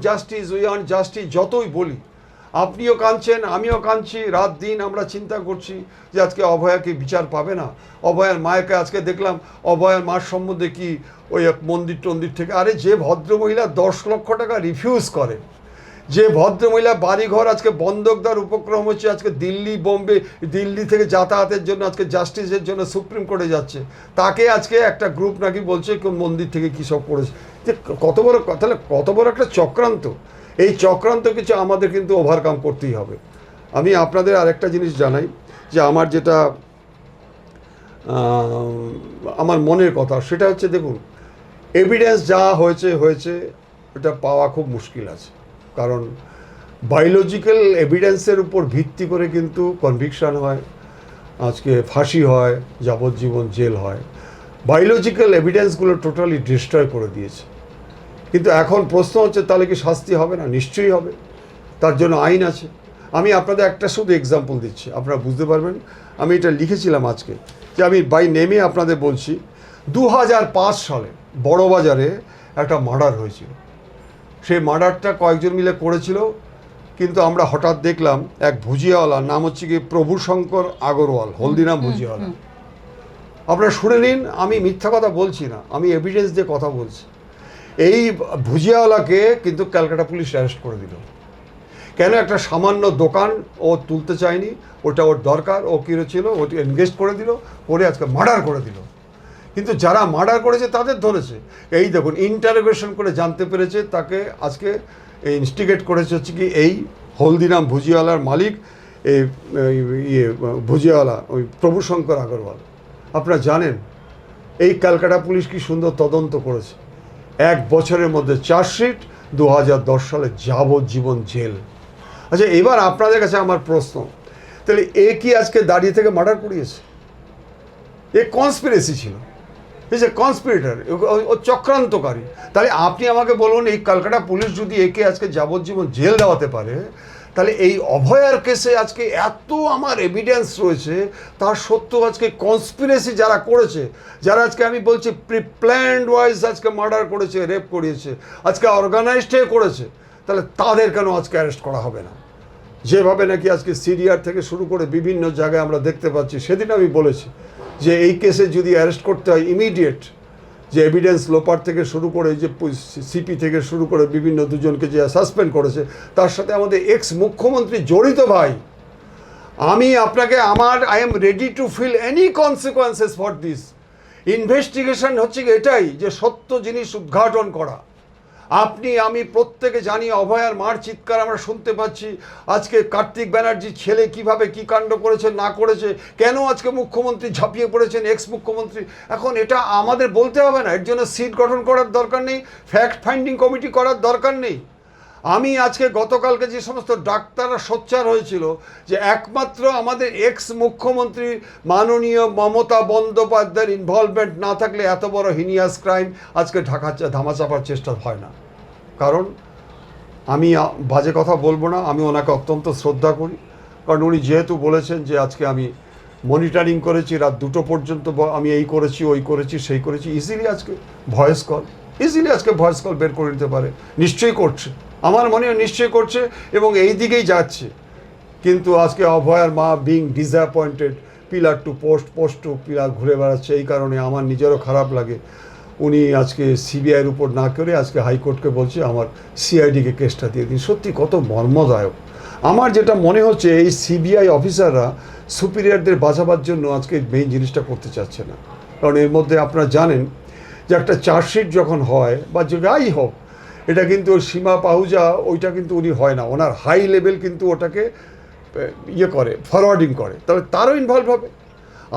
জাস্টিস যতই বলি, আপনিও কাঁদছেন, আমিও কাঁদছি, রাত দিন আমরা চিন্তা করছি যে আজকে অভয়াকে বিচার পাবে না। অভয়ার মায়েকে আজকে দেখলাম, অভয়ার মার সম্বন্ধে কি ওই এক মন্দির থেকে, আরে যে ভদ্রমহিলা 10 লক্ষ টাকা রিফিউজ করে, যে ভদ্রমহিলা বাড়িঘর আজকে বন্ধক দেওয়ার উপক্রম হচ্ছে, আজকে দিল্লি থেকে যাতায়াতের জন্য, আজকে জাস্টিসের জন্য সুপ্রিম কোর্টে যাচ্ছে, তাকে আজকে একটা গ্রুপ নাকি বলছে কোন মন্দির থেকে কী সব করেছে। যে তাহলে কত বড় একটা চক্রান্ত। এই চক্রান্ত কিছু আমাদের কিন্তু ওভারকাম করতেই হবে। আমি আপনাদের আরেকটা জিনিস জানাই, যে আমার যেটা আমার মনের কথা সেটা হচ্ছে, দেখুন, এভিডেন্স যা হয়েছে এটা পাওয়া খুব মুশকিল আছে, কারণ বায়োলজিক্যাল এভিডেন্সের উপর ভিত্তি করে কিন্তু কনভিকশন হয়, আজকে ফাঁসি হয়, যাবজ্জীবন জেল হয়। বায়োলজিক্যাল এভিডেন্সগুলো টোটালি ডিস্ট্রয় করে দিয়েছে। কিন্তু এখন প্রশ্ন হচ্ছে, তাহলে কি শাস্তি হবে না? নিশ্চয়ই হবে, তার জন্য আইন আছে। আমি আপনাদের একটা শুধু এক্সাম্পল দিচ্ছি, আপনারা বুঝতে পারবেন। আমি এটা লিখেছিলাম আজকে, যে আমি বাই নেমে আপনাদের বলছি। 2005 সালে বড়বাজারে একটা মার্ডার হয়েছিল। সেই মার্ডারটা কয়েকজন মিলে করেছিল, কিন্তু আমরা হঠাৎ দেখলাম এক ভুজিয়াওয়ালা, নাম হচ্ছে কি প্রভুশঙ্কর আগরওয়াল, হলদিরাম ভুজিয়াওয়ালা। আপনারা শুনে নিন, আমি মিথ্যা কথা বলছি না, আমি এভিডেন্স দিয়ে কথা বলছি। এই ভুজিয়াওয়ালাকে কিন্তু ক্যালকাটা পুলিশ অ্যারেস্ট করে দিল। কেন? একটা সামান্য দোকান ও তুলতে চায়নি, ওটা ওর দরকার, ও কিনেছিল, ওটি এনগেজ করে দিল, করে আজকে মার্ডার করে দিল। কিন্তু যারা মার্ডার করেছে তাদের ধরেছে। এই দেখুন, ইন্টারোগেশন করে জানতে পেরেছে তাকে আজকে ইনস্টিগেট করেছে হচ্ছে কি এই হলদিরাম ভুজিয়াওয়ালার মালিক, এই ভুজিয়াওয়ালা ওই প্রভুশঙ্কর আগরওয়াল। আপনারা জানেন এই ক্যালকাটা পুলিশ কি সুন্দর তদন্ত করেছে। 1 বছরের মধ্যে চার্জশিট, 2010 সালে যাবজ্জীবন জেল। আচ্ছা, এবার আপনাদের কাছে আমার প্রশ্ন, তাহলে এ কি আজকে দাঁড়িয়ে থেকে মার্ডার করিয়েছে? এ কনস্পিরেসি ছিল, ইজ এ কনস্পিরেটর, ও চক্রান্তকারী। তাহলে আপনি আমাকে বলুন, এই কলকাতা পুলিশ যদি একে আজকে যাবজ্জীবন জেল দেওয়াতে পারে, তাহলে এই অভয়ার কেসে আজকে এত আমার এভিডেন্স রয়েছে, তার সত্ত্বেও আজকে কনস্পিরেসি যারা করেছে, যারা আজকে আমি বলছি প্রিপ্ল্যান্ড ওয়াইজ আজকে মার্ডার করেছে, রেপ করিয়েছে, আজকে অর্গানাইজড হয়ে করেছে, তাহলে তাদের কেন আজকে অ্যারেস্ট করা হবে না? যেভাবে নাকি আজকে সিরিয়ার থেকে শুরু করে বিভিন্ন জায়গায় আমরা দেখতে পাচ্ছি। সেদিন আমি বলেছি যে এই কেসে যদি অ্যারেস্ট করতে হয় ইমিডিয়েট, যে এভিডেন্স লোপার থেকে শুরু করে, যে সিপি থেকে শুরু করে বিভিন্ন দুজনকে যে সাসপেন্ড করেছে, তার সাথে আমাদের এক্স মুখ্যমন্ত্রী জড়িত ভাই। আমি আপনাকে I am ready to feel any consequences for this. Investigation হচ্ছে এটাই, যে সত্য জিনিস উদ্ঘাটন করা। আপনি আমি প্রত্যেকে জানি অভয়ার মার চিৎকার আমরা শুনতে পাচ্ছি। আজকে কার্তিক ব্যানার্জির ছেলে কিভাবে কি কাণ্ড করেছে না করেছে, কেন আজকে মুখ্যমন্ত্রী ঝাঁপিয়ে পড়েছেন, এক্স মুখ্যমন্ত্রী। এখন এটা আমাদের বলতে হবে না, এর জন্য সিট গঠন করার দরকার নেই, ফ্যাক্ট ফাইন্ডিং কমিটি করার দরকার নেই। আমি আজকে গতকালকে যে সমস্ত ডাক্তাররা সোচ্চার হয়েছিল যে একমাত্র আমাদের এক্স মুখ্যমন্ত্রী মাননীয় মমতা বন্দ্যোপাধ্যায়ের ইনভলভমেন্ট না থাকলে এত বড় হিনিয়াস ক্রাইম আজকে ধামাচাপার চেষ্টা হয় না। কারণ আমি বাজে কথা বলবো না, আমি ওনাকে অত্যন্ত শ্রদ্ধা করি। কারণ উনি যেহেতু বলেছেন যে আজকে আমি মনিটরিং করেছি রাত 2টো পর্যন্ত, আমি এই করেছি ওই করেছি সেই করেছি, ইজিলি আজকে ভয়েস কল বের করে নিতে পারে। নিশ্চয়ই করছে, আমার মনে হয় নিশ্চয়ই করছে, এবং এই দিকেই যাচ্ছে। কিন্তু আজকে অভয়ার মা being disappointed, pillar to post to pillar ঘুরে বেড়াচ্ছে। এই কারণে আমার নিজেরও খারাপ লাগে। উনি আজকে সিবিআইয়ের উপর না করে আজকে হাইকোর্টকে বলছে আমার সিআইডিকে কেসটা দিয়ে দিন। সত্যি কত মর্মদায়ক। আমার যেটা মনে হচ্ছে, এই সিবিআই অফিসাররা সুপিরিয়রদের বাঁচাবার জন্য আজকে মেইন জিনিসটা করতে চাচ্ছে না। কারণ এর মধ্যে আপনারা জানেন যে একটা চার্জশিট যখন হয় বা যে যাই হোক, এটা কিন্তু সীমা পাহুজা ওইটা কিন্তু উনি হয় না, ওনার হাই লেভেল কিন্তু ওটাকে করে, ফরওয়ার্ডিং করে, তাহলে তারও ইনভলভ হবে।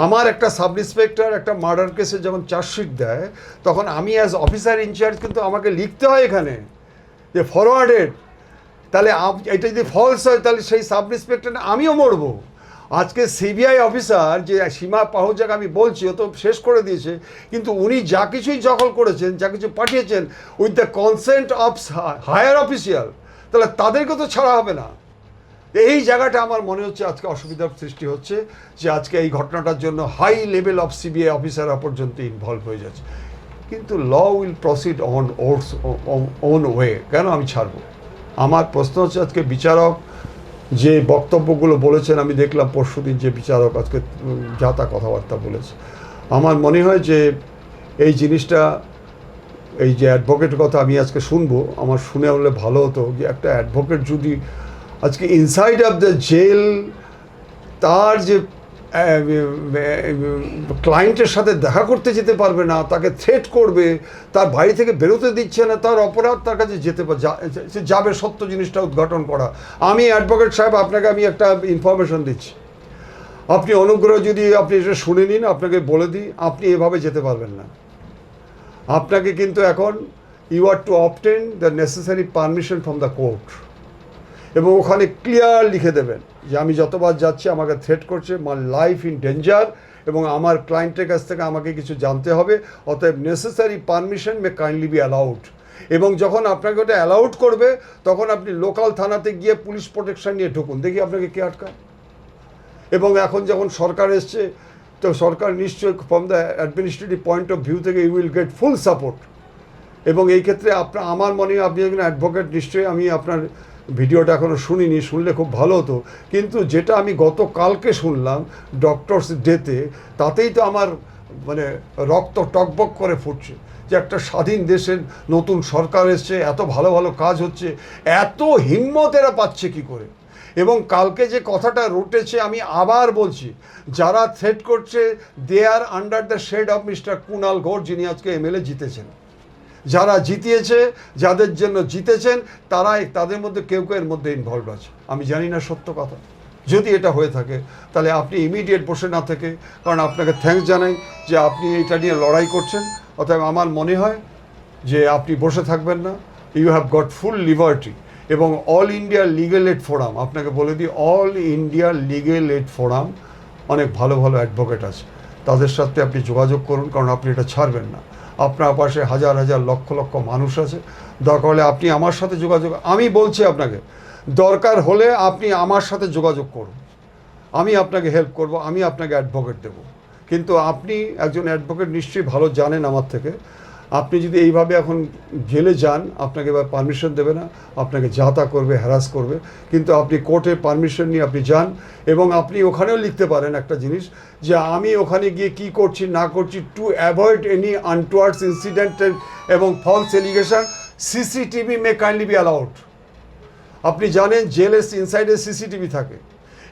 আমার একটা সাব ইন্সপেক্টর একটা মার্ডার কেসে যখন চার্জশিট দেয়, তখন আমি অ্যাজ অফিসার ইনচার্জ কিন্তু আমাকে লিখতে হয় এখানে যে ফরওয়ার্ডেড। তাহলে এটা যদি ফলস হয়, তাহলে সেই সাব ইন্সপেক্টর আমিও মরবো। আজকে সিবিআই অফিসার যে সীমা পাহুজাকে আমি বলছি, ও তো শেষ করে দিয়েছে, কিন্তু উনি যা কিছুই দখল করেছেন, যা কিছু পাঠিয়েছেন with the consent of higher official, তাহলে তাদেরকে তো ছাড়া হবে না। এই জায়গাটা আমার মনে হচ্ছে আজকে অসুবিধার সৃষ্টি হচ্ছে, যে আজকে এই ঘটনাটার জন্য হাই লেভেল অফ সিবিআই অফিসাররা পর্যন্ত ইনভলভ হয়ে যাচ্ছে। কিন্তু law will proceed on own way, কেন আমি ছাড়বো? আমার প্রশ্ন হচ্ছে, আজকে বিচারক যে বক্তব্যগুলো বলেছেন, আমি দেখলাম পরশুদিন যে বিচারক আজকে যা তা কথাবার্তা বলেছে, আমার মনে হয় যে এই জিনিসটা, এই যে অ্যাডভোকেটের কথা আমি আজকে শুনবো, আমার শুনে হলে ভালো হতো যে একটা অ্যাডভোকেট যদি আজকে ইনসাইড অফ দ্য জেল তার যে ক্লায়েন্টের সাথে দেখা করতে যেতে পারবে না, তাকে থ্রেট করবে, তার বাড়ি থেকে বেরোতে দিচ্ছে না, তার অপরাধ তার কাছে যাবে সত্য জিনিসটা উদ্ঘাটন করা। আমি অ্যাডভোকেট সাহেব আপনাকে আমি একটা ইনফরমেশন দিচ্ছি, আপনি অনুগ্রহ যদি আপনি এটা শুনে নিন, আপনাকে বলে দিই, আপনি এভাবে যেতে পারবেন না। আপনাকে কিন্তু এখন you are to obtain the necessary permission from the court, এবং ওখানে ক্লিয়ার লিখে দেবেন যে আমি যতবার যাচ্ছি আমাকে থ্রেট করছে, মাই লাইফ ইন ডেঞ্জার, এবং আমার ক্লায়েন্টের কাছ থেকে আমাকে কিছু জানতে হবে, অতএব necessary permission May kindly be allowed. এবং যখন আপনাকে ওটা অ্যালাউড করবে তখন আপনি লোকাল থানাতে গিয়ে পুলিশ প্রোটেকশন নিয়ে ঢুকুন, দেখি আপনাকে কে আটকায়। এবং এখন যখন সরকার এসছে, তো সরকার নিশ্চয়ই from the administrative point of view থেকে you will get full support. এবং এই ক্ষেত্রে আমার মনে হয় আপনি একজন অ্যাডভোকেট, নিশ্চয়ই আমি আপনার ভিডিওটা এখনও শুনিনি, শুনলে খুব ভালো হতো। কিন্তু যেটা আমি গতকালকে শুনলাম ডক্টরস ডেতে, তাতেই তো আমার মানে রক্ত টকবক করে ফুটছে যে একটা স্বাধীন দেশের নতুন সরকার এসছে, এত ভালো ভালো কাজ হচ্ছে, এত হিম্মত এরা পাচ্ছে কী করে। এবং কালকে যে কথাটা রটেছে, আমি আবার বলছি, যারা থ্রেট করছে they are under the shade of mister Kunal Ghosh, যিনি আজকে এমএলএ জিতেছেন। যারা জিতিয়েছে, যাদের জন্য জিতেছেন, তাদের মধ্যে কেউ কেউ এর মধ্যে ইনভলভ আছে। আমি জানি না সত্য কথা, যদি এটা হয়ে থাকে তাহলে আপনি ইমিডিয়েট বসে না থেকে, কারণ আপনাকে থ্যাঙ্কস জানাই যে আপনি এটা নিয়ে লড়াই করছেন, অতএব আমার মনে হয় যে আপনি বসে থাকবেন না। You have got full liberty. এবং all India legal aid forum, আপনাকে বলে দিই, all India legal aid forum অনেক ভালো ভালো অ্যাডভোকেট আছে, তাদের সাথে আপনি যোগাযোগ করুন, কারণ আপনি এটা ছাড়বেন না। আপনার পাশে হাজার হাজার লক্ষ লক্ষ মানুষ আছে, দরকার হলে আপনি আমার সাথে যোগাযোগ, আমি বলছি আপনাকে, দরকার হলে আপনি আমার সাথে যোগাযোগ করুন, আমি আপনাকে হেল্প করব, আমি আপনাকে অ্যাডভোকেট দেব। কিন্তু আপনি একজন অ্যাডভোকেট নিশ্চয়ই ভালো জানেন আমার থেকে, আপনি যদি এইভাবে এখন জেলে যান, আপনাকে এবার পারমিশন দেবে না, আপনাকে যা তা করবে, হ্যারাস করবে। কিন্তু আপনি কোর্টের পারমিশন নিয়ে আপনি যান, এবং আপনি ওখানেও লিখতে পারেন একটা জিনিস, যে আমি ওখানে গিয়ে কি করছি না করছি, to avoid any untowards incident এবং false allegation, CCTV may kindly be allowed. আপনি জানেন জেলের ইনসাইডে সিসিটিভি থাকে,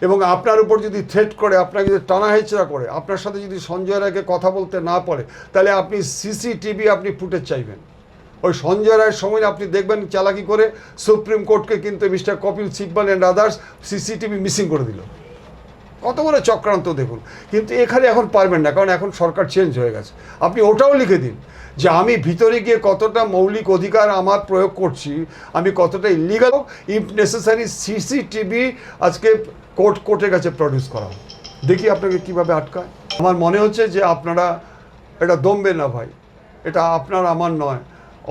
এবং আপনার উপর যদি থ্রেট করে, আপনাকে যদি টানা হেঁচড়া করে, আপনার সাথে যদি সঞ্জয় রায়কে কথা বলতে না পারে, তাহলে আপনি সিসিটিভি আপনি ফুটেজ চাইবেন। ওই সঞ্জয় রায়ের সময় আপনি দেখবেন চালাকি করে সুপ্রিম কোর্টকে কিন্তু mister Kapil Sibal and others CCTV missing করে দিল। কত বড় চক্রান্ত দেখুন। কিন্তু এখানে এখন পারবেন না, কারণ এখন সরকার চেঞ্জ হয়ে গেছে। আপনি ওটাও লিখে দিন যে আমি ভিতরে গিয়ে কতটা মৌলিক অধিকার আমার প্রয়োগ করছি, আমি কতটা ইলিগাল, ইফ নেসেসারি সিসিটিভি আজকে কোর্টের কাছে প্রডিউস করা হোক, দেখি আপনাকে কীভাবে আটকায়। আমার মনে হচ্ছে যে আপনারা এটা দমবে না ভাই, এটা আপনার আমার নয়।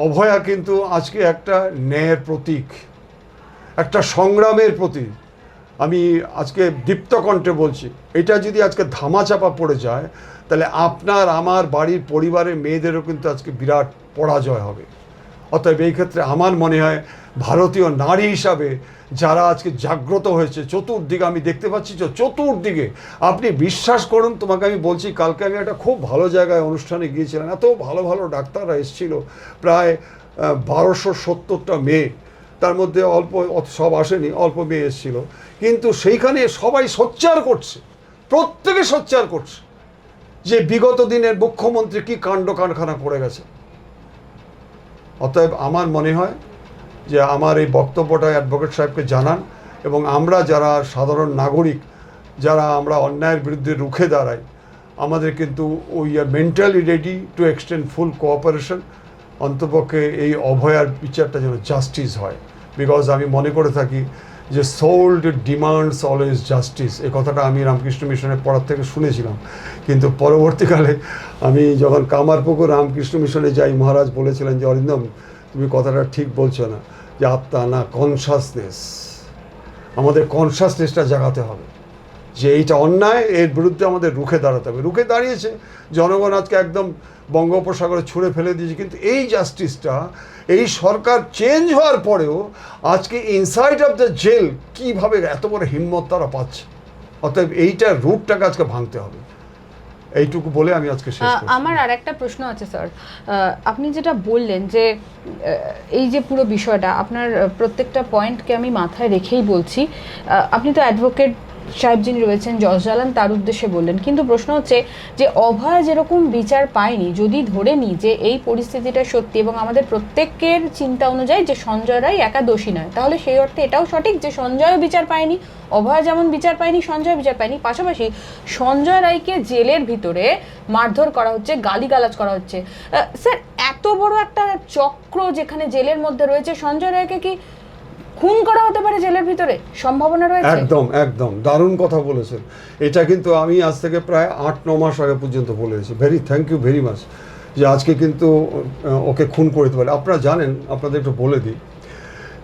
অভয়া কিন্তু আজকে একটা ন্যায়ের প্রতীক, একটা সংগ্রামের প্রতীক। আমি আজকে দীপ্ত কণ্ঠে বলছি, এটা যদি আজকে ধামাচাপা পড়ে যায়, তাহলে আপনার আমার বাড়ির পরিবারের মেয়েদেরও কিন্তু আজকে বিরাট পরাজয় হবে। অতএব এই ক্ষেত্রে আমার মনে হয় ভারতীয় নারী হিসাবে যারা আজকে জাগ্রত হয়েছে চতুর্দিকে, আমি দেখতে পাচ্ছি চতুর্দিকে, আপনি বিশ্বাস করুন, তোমাকে আমি বলছি, কালকে আমি একটা খুব ভালো জায়গায় অনুষ্ঠানে গিয়েছিলাম, এত ভালো ভালো ডাক্তাররা এসেছিল, প্রায় 1270টা মেয়ে, তার মধ্যে অল্প সব আসেনি, অল্প মেয়ে এসেছিল, কিন্তু সেইখানে সবাই সোচ্চার করছে, প্রত্যেকে সোচ্চার করছে যে বিগত দিনের মুখ্যমন্ত্রী কী কাণ্ড কারখানা করে গেছে। অতএব আমার মনে হয় যে আমার এই বক্তব্যটা অ্যাডভোকেট সাহেবকে জানান, এবং আমরা যারা সাধারণ নাগরিক, যারা আমরা অন্যায়ের বিরুদ্ধে রুখে দাঁড়াই, আমাদের কিন্তু we are mentally ready to extend full cooperation. অন্তপক্ষে এই অভয়ার বিচারটা যেন জাস্টিস হয়, বিকজ আমি মনে করে থাকি যে সোল্ড ডিমান্ডস অলওয়েজ জাস্টিস, এই কথাটা আমি রামকৃষ্ণ মিশনের পড়ার থেকে শুনেছিলাম। কিন্তু পরবর্তীকালে আমি যখন কামারপুকুর রামকৃষ্ণ মিশনে যাই, মহারাজ বলেছিলেন যে অরিন্দম, তুমি কথাটা ঠিক বলছো না, যে আত্মা না, কনসাসনেস, আমাদের কনসাসনেসটা জাগাতে হবে যে এইটা অন্যায়, এর বিরুদ্ধে আমাদের রুখে দাঁড়াতে হবে। রুখে দাঁড়িয়েছে জনগণ, আজকে একদম বঙ্গোপসাগরে ছুঁড়ে ফেলে দিয়েছে। কিন্তু এই জাস্টিসটা, এই সরকার চেঞ্জ হওয়ার পরেও আজকে ইনসাইড অফ দ্য জেল কীভাবে এত বড় হিম্মত তারা পাচ্ছে, অতএব এইটার রুটটাকে আজকে ভাঙতে হবে। এইটুকু বলে আমি আজকে শেষ করছি। আমার আর একটা প্রশ্ন আছে স্যার, আপনি যেটা বললেন যে এই যে পুরো বিষয়টা, আপনার প্রত্যেকটা পয়েন্টকে আমি মাথায় রেখেই বলছি। আপনি তো অ্যাডভোকেট সাহেব যিনি রয়েছেন জজ জালান তার উদ্দেশ্যে বললেন, কিন্তু প্রশ্ন হচ্ছে যে অভয়া যেরকম বিচার পায়নি, যদি ধরে নিই যে এই পরিস্থিতিটা সত্যি এবং আমাদের প্রত্যেকের চিন্তা অনুযায়ী যে সঞ্জয় রায় একা দোষী নয়, তাহলে সেই অর্থে এটাও সঠিক যে সঞ্জয়ও বিচার পায়নি, অভয়া যেমন বিচার পায়নি সঞ্জয় বিচার পায়নি। পাশাপাশি সঞ্জয় রায়কে জেলের ভিতরে মারধর করা হচ্ছে, গালিগালাজ করা হচ্ছে। স্যার, এত বড় একটা চক্র যেখানে জেলের মধ্যে রয়েছে, সঞ্জয় রায়কে কি খুন করা হতে পারে জেলের ভিতরে? সম্ভাবনা রয়েছে? একদম একদম দারুণ কথা বলেছেন। এটা কিন্তু আমি আজ থেকে প্রায় 8-9 মাস আগে পর্যন্ত বলেছি। থ্যাংক ইউ ভেরি মাচ যে আজকে কিন্তু ওকে খুন করে দিতে পারে। আপনারা জানেন, আপনাদের একটু বলে দিই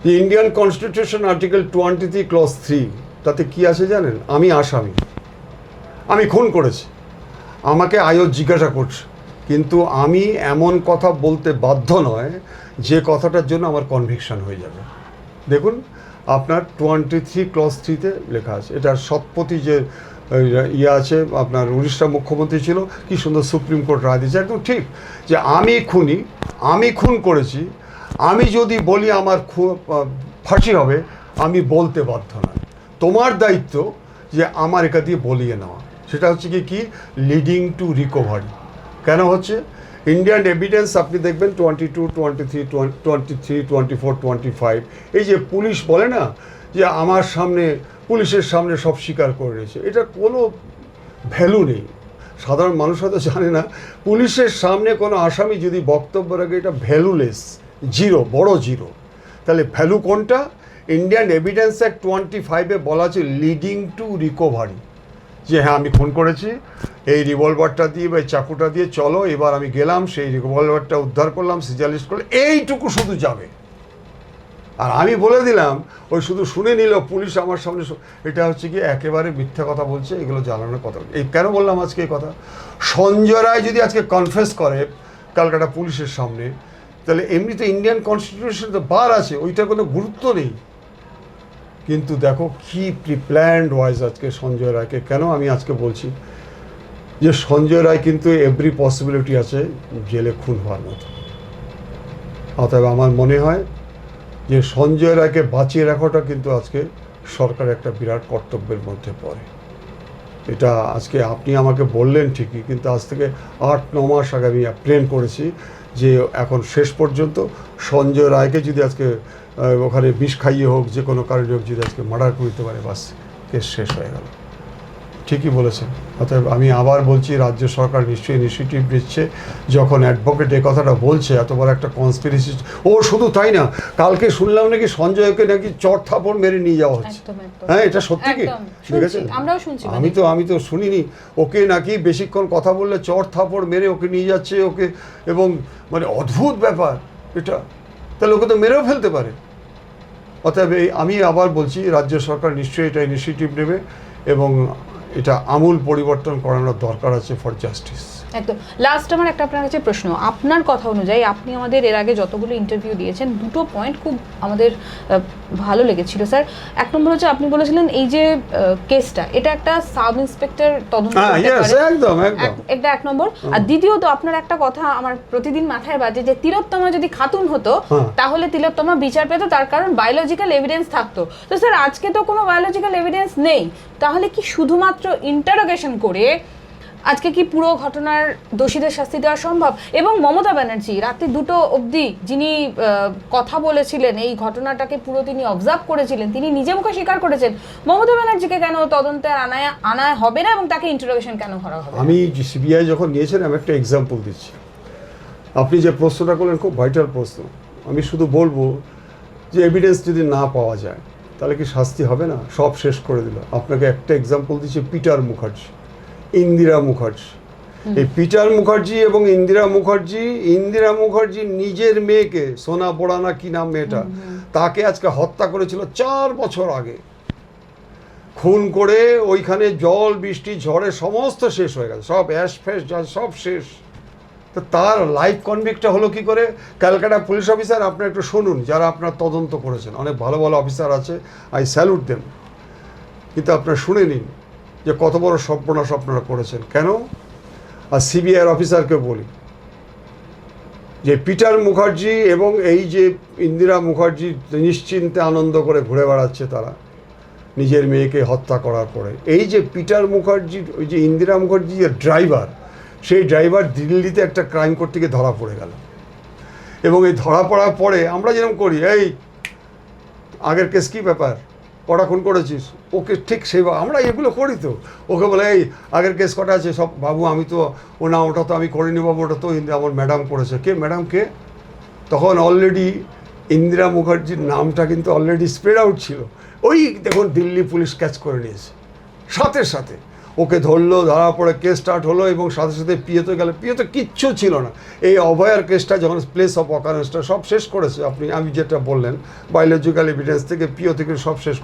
যে ইন্ডিয়ান কনস্টিটিউশন আর্টিকেল 23 ক্লজ 3 তাতে কি আছে জানেন? আমি আসামি, আমি খুন করেছি, আমাকে আয়োগ জিজ্ঞাসা করছে, কিন্তু আমি এমন কথা বলতে বাধ্য নয় যে কথাটার জন্য আমার কনভিকশন হয়ে যাবে। দেখুন, আপনার 23 ক্লজ 3-তে লেখা আছে। এটার শতপথী যে ইয়ে আছে, আপনার উড়িষ্যা মুখ্যমন্ত্রী ছিল, কি সুন্দর সুপ্রিম কোর্ট রায় দিয়েছে, একদম ঠিক, যে আমি খুনি, আমি খুন করেছি, আমি যদি বলি আমার ফাঁসি হবে, আমি বলতে বাধ্য নয়। তোমার দায়িত্ব যে আমার একা দিয়ে বলিয়ে নেওয়া। সেটা হচ্ছে কি লিডিং টু রিকভারি। কেন হচ্ছে? ইন্ডিয়ান এভিডেন্স আপনি দেখবেন 22, 23, 23, 24, 25, এই যে পুলিশ বলে না যে আমার সামনে, পুলিশের সামনে সব স্বীকার করে নিয়েছে, এটা কোনো ভ্যালু নেই। সাধারণ মানুষ হয়তো জানে না, পুলিশের সামনে কোনো আসামি যদি বক্তব্য রাখে, এটা ভ্যালুলেস, জিরো, বড় জিরো। তাহলে ভ্যালু কোনটা? ইন্ডিয়ান এভিডেন্স অ্যাক্ট 25-এ বলা আছে লিডিং টু রিকভারি, যে হ্যাঁ আমি খুন করেছি, এই রিভলভারটা দিয়ে বা চাকুটা দিয়ে চলো, এবার আমি গেলাম, সেই রিভলভারটা উদ্ধার করলাম, সিজালিস্ট করলাম, এইটুকু শুধু যাবে। আর আমি বলে দিলাম, ওই শুধু শুনে নিল পুলিশ আমার সামনে, এটা হচ্ছে কি একেবারে মিথ্যা কথা বলছে, এগুলো জানানোর কথা। এই কেন বললাম আজকে এই কথা? সঞ্জয় রায় যদি আজকে কনফেস করে ক্যালকাটা পুলিশের সামনে, তাহলে এমনিতে ইন্ডিয়ান কনস্টিটিউশন তো বার আছে, ওইটার কোনো গুরুত্ব নেই। কিন্তু দেখো কি প্রিপ্ল্যান্ড ওয়াইজ আজকে সঞ্জয় রায়কে, কেন আমি আজকে বলছি যে সঞ্জয় রায় কিন্তু এভরি পসিবিলিটি আছে জেলে খুন হওয়ার মতো। অতএব আমার মনে হয় যে সঞ্জয় রায়কে বাঁচিয়ে রাখাটা কিন্তু আজকে সরকারের একটা বিরাট কর্তব্যের মধ্যে পড়ে। এটা আজকে আপনি আমাকে বললেন ঠিকই, কিন্তু আজ থেকে 8-9 মাস আগে আমি প্ল্যান করেছি যে এখন শেষ পর্যন্ত সঞ্জয় রায়কে যদি আজকে ওখানে বিষ খাইয়ে হোক, যে কোনো কারণে হোক, যদি আজকে মার্ডার করতে পারে, বাস কেস শেষ হয়ে গেল। ঠিকই বলেছেন। অতএব আমি আবার বলছি, রাজ্য সরকার নিশ্চয়ই ইনিশিয়েটিভ নিচ্ছে। যখন অ্যাডভোকেট এ কথাটা বলছে, এত বড় একটা কনস্পিরেসি, ও শুধু তাই না, কালকে শুনলাম নাকি সঞ্জয়কে নাকি চট থাপড় মেরে নিয়ে যাওয়া হচ্ছে। হ্যাঁ, এটা সত্যি কি? দেখেছেন, আমি তো শুনিনি। ওকে নাকি বেশিক্ষণ কথা বললে চট থাপড় মেরে ওকে নিয়ে যাচ্ছে, ওকে, এবং মানে অদ্ভুত ব্যাপার এটা। তাহলে ওকে তো মেরেও ফেলতে পারে। অতএব আমি আবার বলছি, রাজ্য সরকার নিশ্চয়ই এটা ইনিশিয়েটিভ নেবে এবং এটা আমূল পরিবর্তন করানোর দরকার আছে ফর জাস্টিস। একদম। লাস্ট আমার একটা আপনার কাছে প্রশ্ন, আপনার কথা অনুযায়ী আপনি আমাদের এর আগে যতগুলো ইন্টারভিউ দিয়েছেন, দুটো পয়েন্ট খুব আমাদের ভালো লেগেছিল স্যার। এক নম্বর হচ্ছে আপনি বলেছিলেন এই যে কেসটা, এটা একটা সাব ইন্সপেক্টর তদন্ত করতে পারে, একদম এটা এক নম্বর। আর দ্বিতীয়ত আপনার একটা কথা আমার প্রতিদিন মাথায় বাজে, যে তিলোত্তমা যদি খাতুন হতো তাহলে তিলোত্তমা বিচার পেত, তার কারণ বায়োলজিক্যাল এভিডেন্স থাকতো। তো স্যার, আজকে তো কোনো বায়োলজিক্যাল এভিডেন্স নেই, তাহলে কি শুধুমাত্র ইন্টারোগেশন করে আজকে কি পুরো ঘটনার দোষীদের শাস্তি দেওয়া সম্ভব? এবং মমতা ব্যানার্জি রাতে 2টো অবধি যিনি কথা বলেছিলেন, এই ঘটনাটাকে পুরো তিনি অবজার্ভ করেছিলেন, তিনি নিজে মুখে স্বীকার করেছেন, মমতা ব্যানার্জিকে কেন তদন্তে আনা হবে না এবং তাকে ইন্টারোগেশন কেন করা হবে? আমি সিবিআই যখন নিয়েছেন, আমি একটা এক্সাম্পল দিচ্ছি। আপনি যে প্রশ্নটা করলেন খুব ভাইটাল প্রশ্ন। আমি শুধু বলবো যে এভিডেন্স যদি না পাওয়া যায় তাহলে কি শাস্তি হবে না? সব শেষ করে দিল। আপনাকে একটা এক্সাম্পল দিচ্ছি, পিটার মুখার্জি, ইন্দিরা মুখার্জি। এই পিটার মুখার্জি এবং ইন্দিরা মুখার্জি নিজের মেয়েকে, সোনা বোড়ানা কি নাম মেয়েটা, তাকে আজকে হত্যা করেছিল 4 বছর আগে। খুন করে ওইখানে জল বৃষ্টি ঝড়ে সমস্ত শেষ হয়ে গেছে, সব অ্যাশ ফ্যাশ সব শেষ। তো তার লাইফ কনভিক্টটা হলো কি করে? ক্যালকাটা পুলিশ অফিসার, আপনারা একটু শুনুন, যারা আপনারা তদন্ত করেছেন, অনেক ভালো ভালো অফিসার আছে, আই স্যালুট দেম, কিন্তু আপনারা শুনে নিন যে কত বড় সর্বনাশ আপনারা করেছেন। কেন? আর সিবিআইয়ের অফিসারকে বলি যে পিটার মুখার্জি এবং এই যে ইন্দিরা মুখার্জি নিশ্চিন্তে আনন্দ করে ঘুরে বেড়াচ্ছে তারা, নিজের মেয়েকে হত্যা করার পরে। এই যে পিটার মুখার্জি, ওই যে ইন্দিরা মুখার্জি যে ড্রাইভার, সেই ড্রাইভার দিল্লিতে একটা ক্রাইম করতে গিয়ে ধরা পড়ে গেল। এবং এই ধরা পড়ার পরে আমরা যেরকম করি, এই আগের কেস কী ব্যাপার, কটা খুন করেছিস, ওকে ঠিক সেভাবে আমরা এগুলো করি। তো ওকে বলে এই আগের কেস কটা আছে, সব বাবু আমি তো না ওটা তো আমি করিনি বাবু, ওটা তো আমার ম্যাডাম করেছে। কে ম্যাডাম কে? তখন অলরেডি ইন্দিরা মুখার্জির নামটা কিন্তু অলরেডি স্প্রেড আউট ছিল। ওই দেখুন দিল্লি পুলিশ ক্যাচ করে নিয়েছে, সাথে সাথে ওকে ধরলো, ধরা পড়ে কেস স্টার্ট হলো এবং সাথে সাথে পিএতে গেলে, পিএতে কিচ্ছু ছিল না। এই অভয়ার কেসটা যখন প্লেস অফ অকারেন্সটা সব শেষ করেছে, আমি যেটা বললেন বায়োলজিক্যাল এভিডেন্স থেকে পিও থেকে সব শেষ